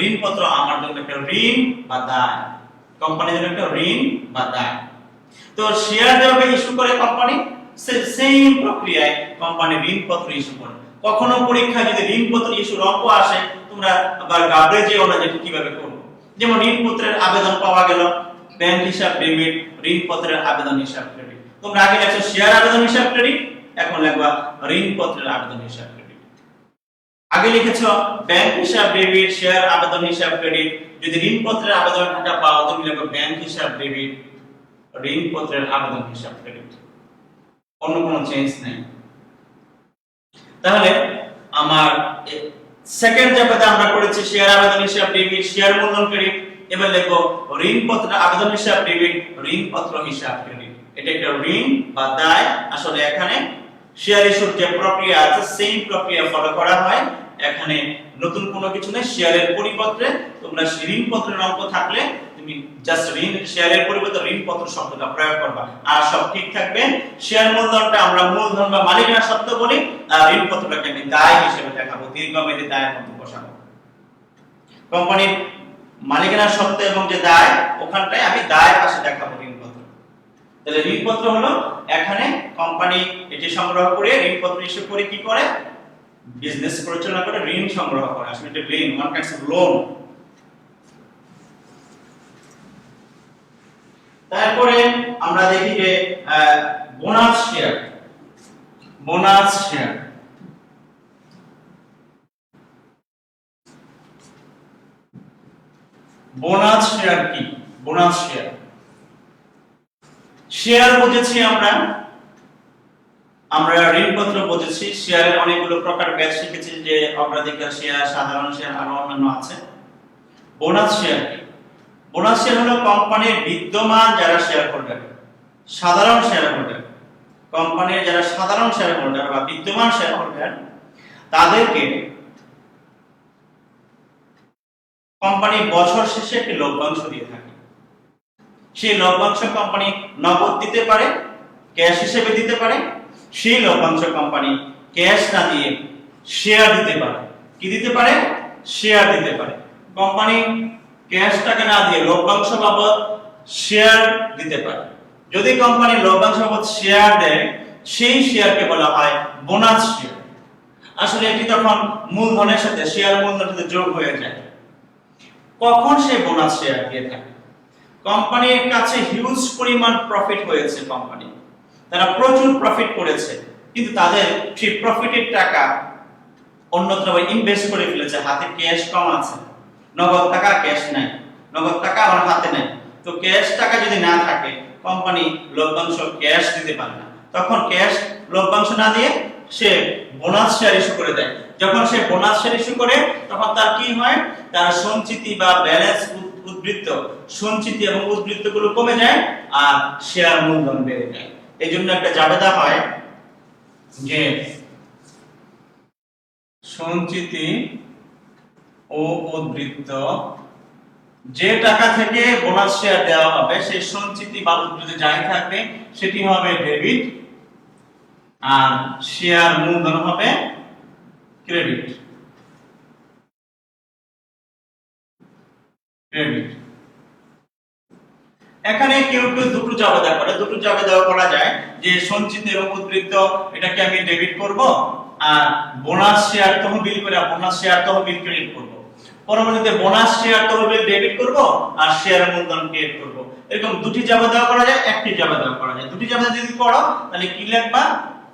ঋণপত্র আমার জন্য একটা ঋণ বা দায়, কোম্পানির জন্য একটা ঋণ বা দায়। তো শেয়ার যেভাবে ইস্যু করে কোম্পানি, সেম প্রক্রিয়ায় কোম্পানি ঋণপত্র ইস্যু করে। কখনো পরীক্ষায় যদি ঋণপত্র ইস্যুর অঙ্ক আসে, তোমরা আবার ঘাবড়ে যেও না যে কিভাবে করব। যেমন ঋণপত্রের আবেদন পাওয়া গেল, ব্যাংক হিসাব ডেবিট, ঋণপত্রের আবেদন হিসাব ক্রেডিট। তোমরা আগে লেখছো শেয়ার আবেদন হিসাব ক্রেডিট, এখন লিখবা ঋণপত্রের আবেদন হিসাব ক্রেডিট। আগে লিখেছো ব্যাংক হিসাব ডেবিট, শেয়ার আবেদন হিসাব ক্রেডিট। যদি ঋণপত্রের আবেদন টাকা পাও, তুমি লিখবে ব্যাংক হিসাব ডেবিট, ঋণপত্রের আবেদন হিসাব ক্রেডিট। অন্য কোনো চেঞ্জ নেই। তাহলে আমার সেকেন্ড চ্যাপ্টারে আমরা করেছি শেয়ার আবেদন হিসাব ডেবিট, শেয়ার মূলধন ক্রেডিট। এবার লিখব ঋণপত্র আবেদন হিসাব ডেবিট, ঋণপত্র হিসাব ক্রেডিট। এটা একটা ঋণ বা দায়। আসলে এখানে শেয়ার ইস্যুর যে প্রক্রিয়া আছে সেই প্রক্রিয়া ফলো করা হয়। এখানে নতুন কোনো কিছু নেই। শেয়ারের পরিবর্তে তোমরা ঋণপত্রের অঙ্ক থাকলে তুমি জাস্ট ঋণ, শেয়ারের পরিবর্তে ঋণপত্র শব্দটা প্রয়োগ করবা, আর সব ঠিক থাকবে। শেয়ার মূলধনটা আমরা মূলধন বা মালিকানা সত্ত্ব বলি, আর ঋণপত্রটাকে আমি দায় হিসেবে দেখাবো, দীর্ঘমেয়াদী দায়ের মধ্যে বসাবো। কোম্পানির মালিকানা সত্ত্ব এবং যে দায়, ওখানটায় আমি দায় পাশে দেখাবো ঋণপত্র। তাহলে ঋণপত্র হলো এখানে কোম্পানি এটি সংগ্রহ করে ঋণপত্র ইস্যু করে কি করে? বিজনেস পরিচালনা করে ঋণ সংগ্রহ করে। আসলে এটা ঋণ, ওয়ান কাইন্ডস অফ লোন। তারপরে আমরা দেখি যে bonus share. Bonus share bonus share কি? বোনাস শেয়ার শেয়ার বুঝেছি আমরা ঋণপত্র বুঝেছি। শেয়ারের অনেকগুলো প্রকার ব্যাচ শিখেছি, যে অগ্রাধিকার শেয়ার, সাধারণ শেয়ার, আরো অন্যান্য আছে। বোনাস শেয়ার কি? বোনাস শেয়ার হলো কোম্পানির বিদ্যমান যারা শেয়ার হোল্ডার, সাধারণ শেয়ার হোল্ডার, কোম্পানির যারা সাধারণ শেয়ার হোল্ডার বা বিদ্যমান শেয়ার হোল্ডার, তাদেরকে কোম্পানি বছর শেষে একটি লভ্যাংশ দিয়ে থাকে। সেই লভ্যাংশ কোম্পানি নগদ দিতে পারে, ক্যাশ হিসেবে দিতে পারে। সেই লভ্যাংশ কোম্পানি ক্যাশ না দিয়ে শেয়ার দিতে পারে। কি দিতে পারে? শেয়ার দিতে পারে। কোম্পানি ক্যাশ টাকা না দিয়ে লভ্যাংশ বাবদ শেয়ার দিতে পারে। যদি কোম্পানি লভ্যাংশ বাবদ শেয়ার দেয়, সেই শেয়ারকে বলা হয় বোনাস শেয়ার। আসলে এটি তখন মূলধনের সাথে, শেয়ার মূলধনের সাথে যোগ হয়ে যায়। কখন সে বোনাস শেয়ার দিয়ে থাকে? কোম্পানির কাছে হিউজ পরিমাণ প্রফিট হয়েছে, কোম্পানি তারা প্রচুর প্রফিট করেছে, কিন্তু তাদের সেই প্রফিটের টাকা অন্যত্র ইনভেস্ট করে ফেলেছে, হাতে ক্যাশ কম আছে, নগদ টাকা ক্যাশ নাই, নগদ টাকা আমার হাতে নাই। তো ক্যাশ টাকা যদি না থাকে কোম্পানি লভ্যাংশ ক্যাশ দিতে পারে না, তখন ক্যাশ লভ্যাংশ না দিয়ে সে বোনাস শেয়ার ইস্যু করে দেয়। যখন সে বোনাস শেয়ার ইস্যু করে তখন তার কি হয়, তার সঞ্চিতি বা ব্যালেন্স উদ্বৃত্ত, সঞ্চিতি এবং উদ্বৃত্তগুলো কমে যায় আর শেয়ার মূলধন বেড়ে যায়। এই জন্য একটা জাবেদা হয় যে সঞ্চিতি ও উদ্বৃত্ত, যে টাকা থেকে বোনাস শেয়ার দেওয়া হবে সেই সঞ্চিতি বা উদ্বৃত্ত যাই থাকবে সেটি হবে ডেবিট আর শেয়ার মূলধন হবে ক্রেডিট। এখানে কেউ কেউ দুটো জাবেদা করে, দুটো জাবেদা করা যায় যে সঞ্চিত এবং উদ্বৃত্ত এটাকে আমি ডেবিট করব আর বোনাস শেয়ার তহবিল করে বোনাস শেয়ার তহবিল ক্রেডিট করব, পরবর্তীতে বোনাস শেয়ার তহবিল ডেবিট করব আর শেয়ার মূলধন ক্রেডিট করব। এরকম দুটি জাবেদা করা যায়, একটি জাবেদা করা যায়। দুটি জাবেদা যদি করো তাহলে কি লিখবা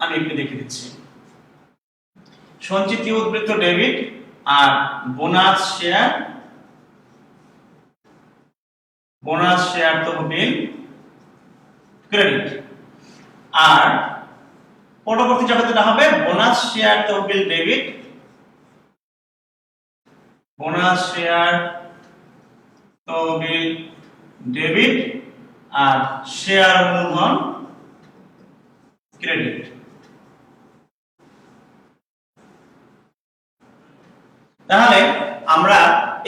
আমি একটু দেখে দিচ্ছি। সঞ্চিতি উদ্বৃত্ত ডেবিট আর বোনাস শেয়ার তহবিল ক্রেডিট। আর পরবর্তী জাবেদাটা হবে বোনাস শেয়ার তহবিল ডেবিট, বোনাস শেয়ার তহবিল ডেবিট আর শেয়ার মূলধন ক্রেডিট। তাহলে আমরা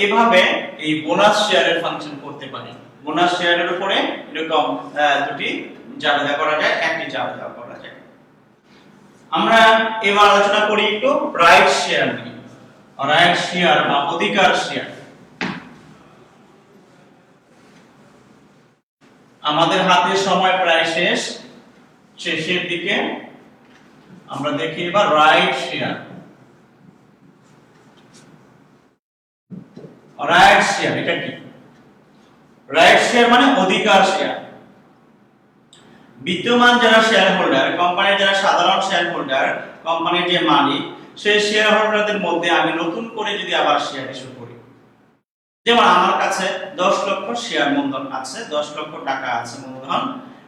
এভাবে এই বোনাস শেয়ারের ফাংশন করতে পারি। বোনাস শেয়ারের উপরে এরকম দুটি জাবেদা করা যায়, একটি জাবেদা করা যায়। আমরা এবার আলোচনা করি একটু রাইট শেয়ার নিয়ে। রাইট শেয়ার বা অধিকার শেয়ার। আমাদের হাতে সময় প্রায় শেষের দিকে। আমরা দেখি এবার রাইট শেয়ার। রাইট শেয়ার এটা কি? রাইট শেয়ার মানে অধিকার শেয়ার। বিদ্যমান যারা শেয়ার হোল্ডার, কোম্পানির যারা সাধারণ শেয়ার হোল্ডার, কোম্পানির যে মালিক, সেই শেয়ার হোল্ডারদের মধ্যে আমি নতুন করে যদি আবার শেয়ার ইস্যু করি, যেমন আমার কাছে 10 লক্ষ শেয়ার মূলধন আছে, 10 লক্ষ টাকা আছে মূলধন।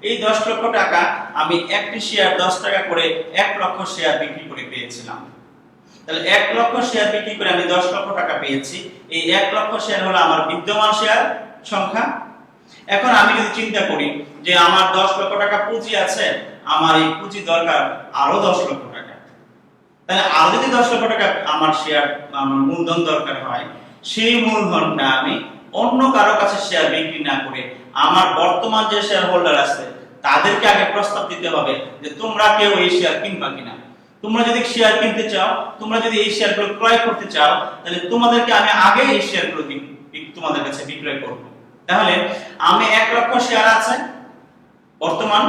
এই 10 লক্ষ টাকা আমি একটি শেয়ার 10 টাকা করে 1 লক্ষ শেয়ার বিক্রি করে পেয়েছিলাম। তাহলে 1 লক্ষ শেয়ার বিক্রি করে আমি 10 লক্ষ টাকা পেয়েছি। এই 1 লক্ষ শেয়ার হলো আমার বিদ্যমান শেয়ার সংখ্যা। এখন আমি যদি চিন্তা করি যে আমার 10 লক্ষ টাকা পুঁজি আছে, আমার এই পুঁজি দরকার আরো 10 লক্ষ টাকা, তাহলে আরো যদি 10 লক্ষ টাকা আমার শেয়ার আমার মূলধন দরকার হয়, সেই মূলধনটা আমি অন্য কারো কাছে শেয়ার বিক্রি না করে আমার বর্তমান যে শেয়ার হোল্ডার আছে তাদেরকে আগে প্রস্তাব দিতে হবে যে তোমরা কেউ এই শেয়ার কিনবা কিনা। তোমরা যদি শেয়ার কিনতে চাও, তোমরা যদি এই শেয়ারগুলো ক্রয় করতে চাও, তাহলে তোমাদেরকে আমি আগে এই শেয়ারগুলো তোমাদের কাছে বিক্রয় করব। তাহলে আমি 1 লক্ষ শেয়ার আছে বর্তমান,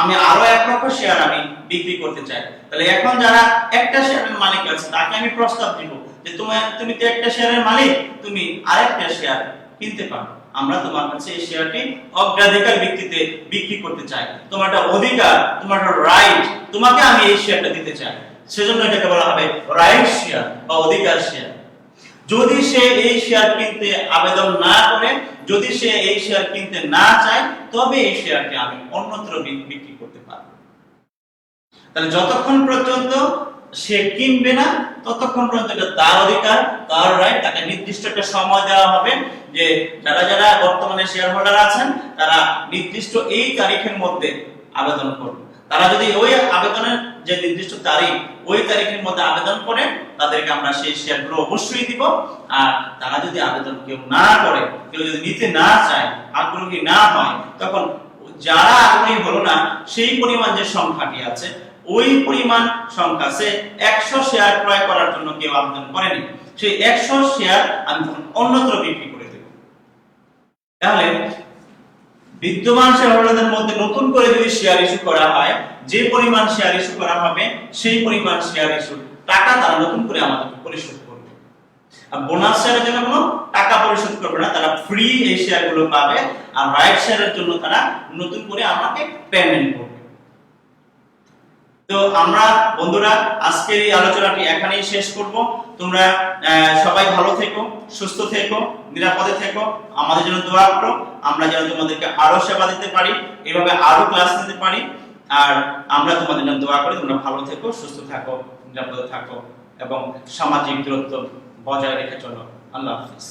আমি আরো 1 লক্ষ শেয়ার আমি বিক্রি করতে চাই। তাহলে এখন যারা একটা শেয়ারের মালিক আছে তাকে আমি প্রস্তাব দিব যে তুমি তো একটা শেয়ারের মালিক, তুমি আরেকটা শেয়ার কিনতে পারো। আমরা তোমার কাছে এই শেয়ারটি অগ্রাধিকার ভিত্তিতে বিক্রি করতে চাই। তোমার একটা অধিকার, তোমার একটা রাইট, তোমাকে আমি এই শেয়ারটা দিতে চাই। সেজন্য এটাকে বলা হবে রাইট শেয়ার বা অধিকার শেয়ার। যদি সে এই শেয়ার কিনতে আবেদন না করে, যদি সে এই শেয়ার কিনতে না চায়, তবে এই শেয়ারটি আমি অন্যত্র বিক্রি করতে পারবো। তাহলে যতক্ষণ পর্যন্ত সে কিনবে না ততক্ষণ পর্যন্ত এটা তার অধিকার, তার রাইট। তাকে নির্দিষ্ট একটা সময় দেওয়া হবে যে যারা যারা বর্তমানে শেয়ার হোল্ডার আছেন তারা নির্দিষ্ট এই তারিখের মধ্যে আবেদন করবে। তারা যদি ওই আবেদনের যে নির্দিষ্ট তারিখ, ওই তারিখের মধ্যে আবেদন করে, তাদেরকে আমরা সেই শেয়ারগুলো অবশ্যই দিব। আর তারা যদি আবেদন কেউ না করে, কেউ যদি নিতে না চায়, আগ্রহী না হয়, তখন যারা আগ্রহী হলো না সেই পরিমাণ যে সংখ্যাটি আছে, ওই পরিমাণ সংখ্যা, সে 100 শেয়ার ক্রয় করার জন্য কেউ আবেদন করেনি, সেই 100 শেয়ার আমি তখন অন্যত্র বিক্রি করে দেব। তাহলে বিদ্যমান শেয়ার হোল্ডারদের মধ্যে নতুন করে যদি শেয়ার ইস্যু করা হয়, যে পরিমাণ শেয়ার ইস্যু করা হবে সেই পরিমাণ শেয়ার ইস্যু টাকা তারা নতুন করে আমাদেরকে পরিশোধ করবে। আর বোনাস শেয়ারের জন্য কোনো টাকা পরিশোধ করবে না, তারা ফ্রি এই শেয়ারগুলো পাবে। আর রাইট শেয়ারের জন্য তারা নতুন করে আমাকে পেমেন্ট করবে। তো আমরা বন্ধুরা আজকের এই আলোচনাটি এখানেই শেষ করব। তোমরা সবাই ভালো থেকো, সুস্থ থেকো, নিরাপদে থেকো, আমাদের জন্য দোয়া করো, আমরা যেন তোমাদেরকে আরো সেবা দিতে পারি, এভাবে আরো ক্লাস নিতে পারি। আর আমরা তোমাদের জন্য দোয়া করি, তোমরা ভালো থেকো, সুস্থ থাকো, নিরাপদে থাকো এবং সামাজিক দূরত্ব বজায় রেখে চলো। আল্লাহ হাফিজ।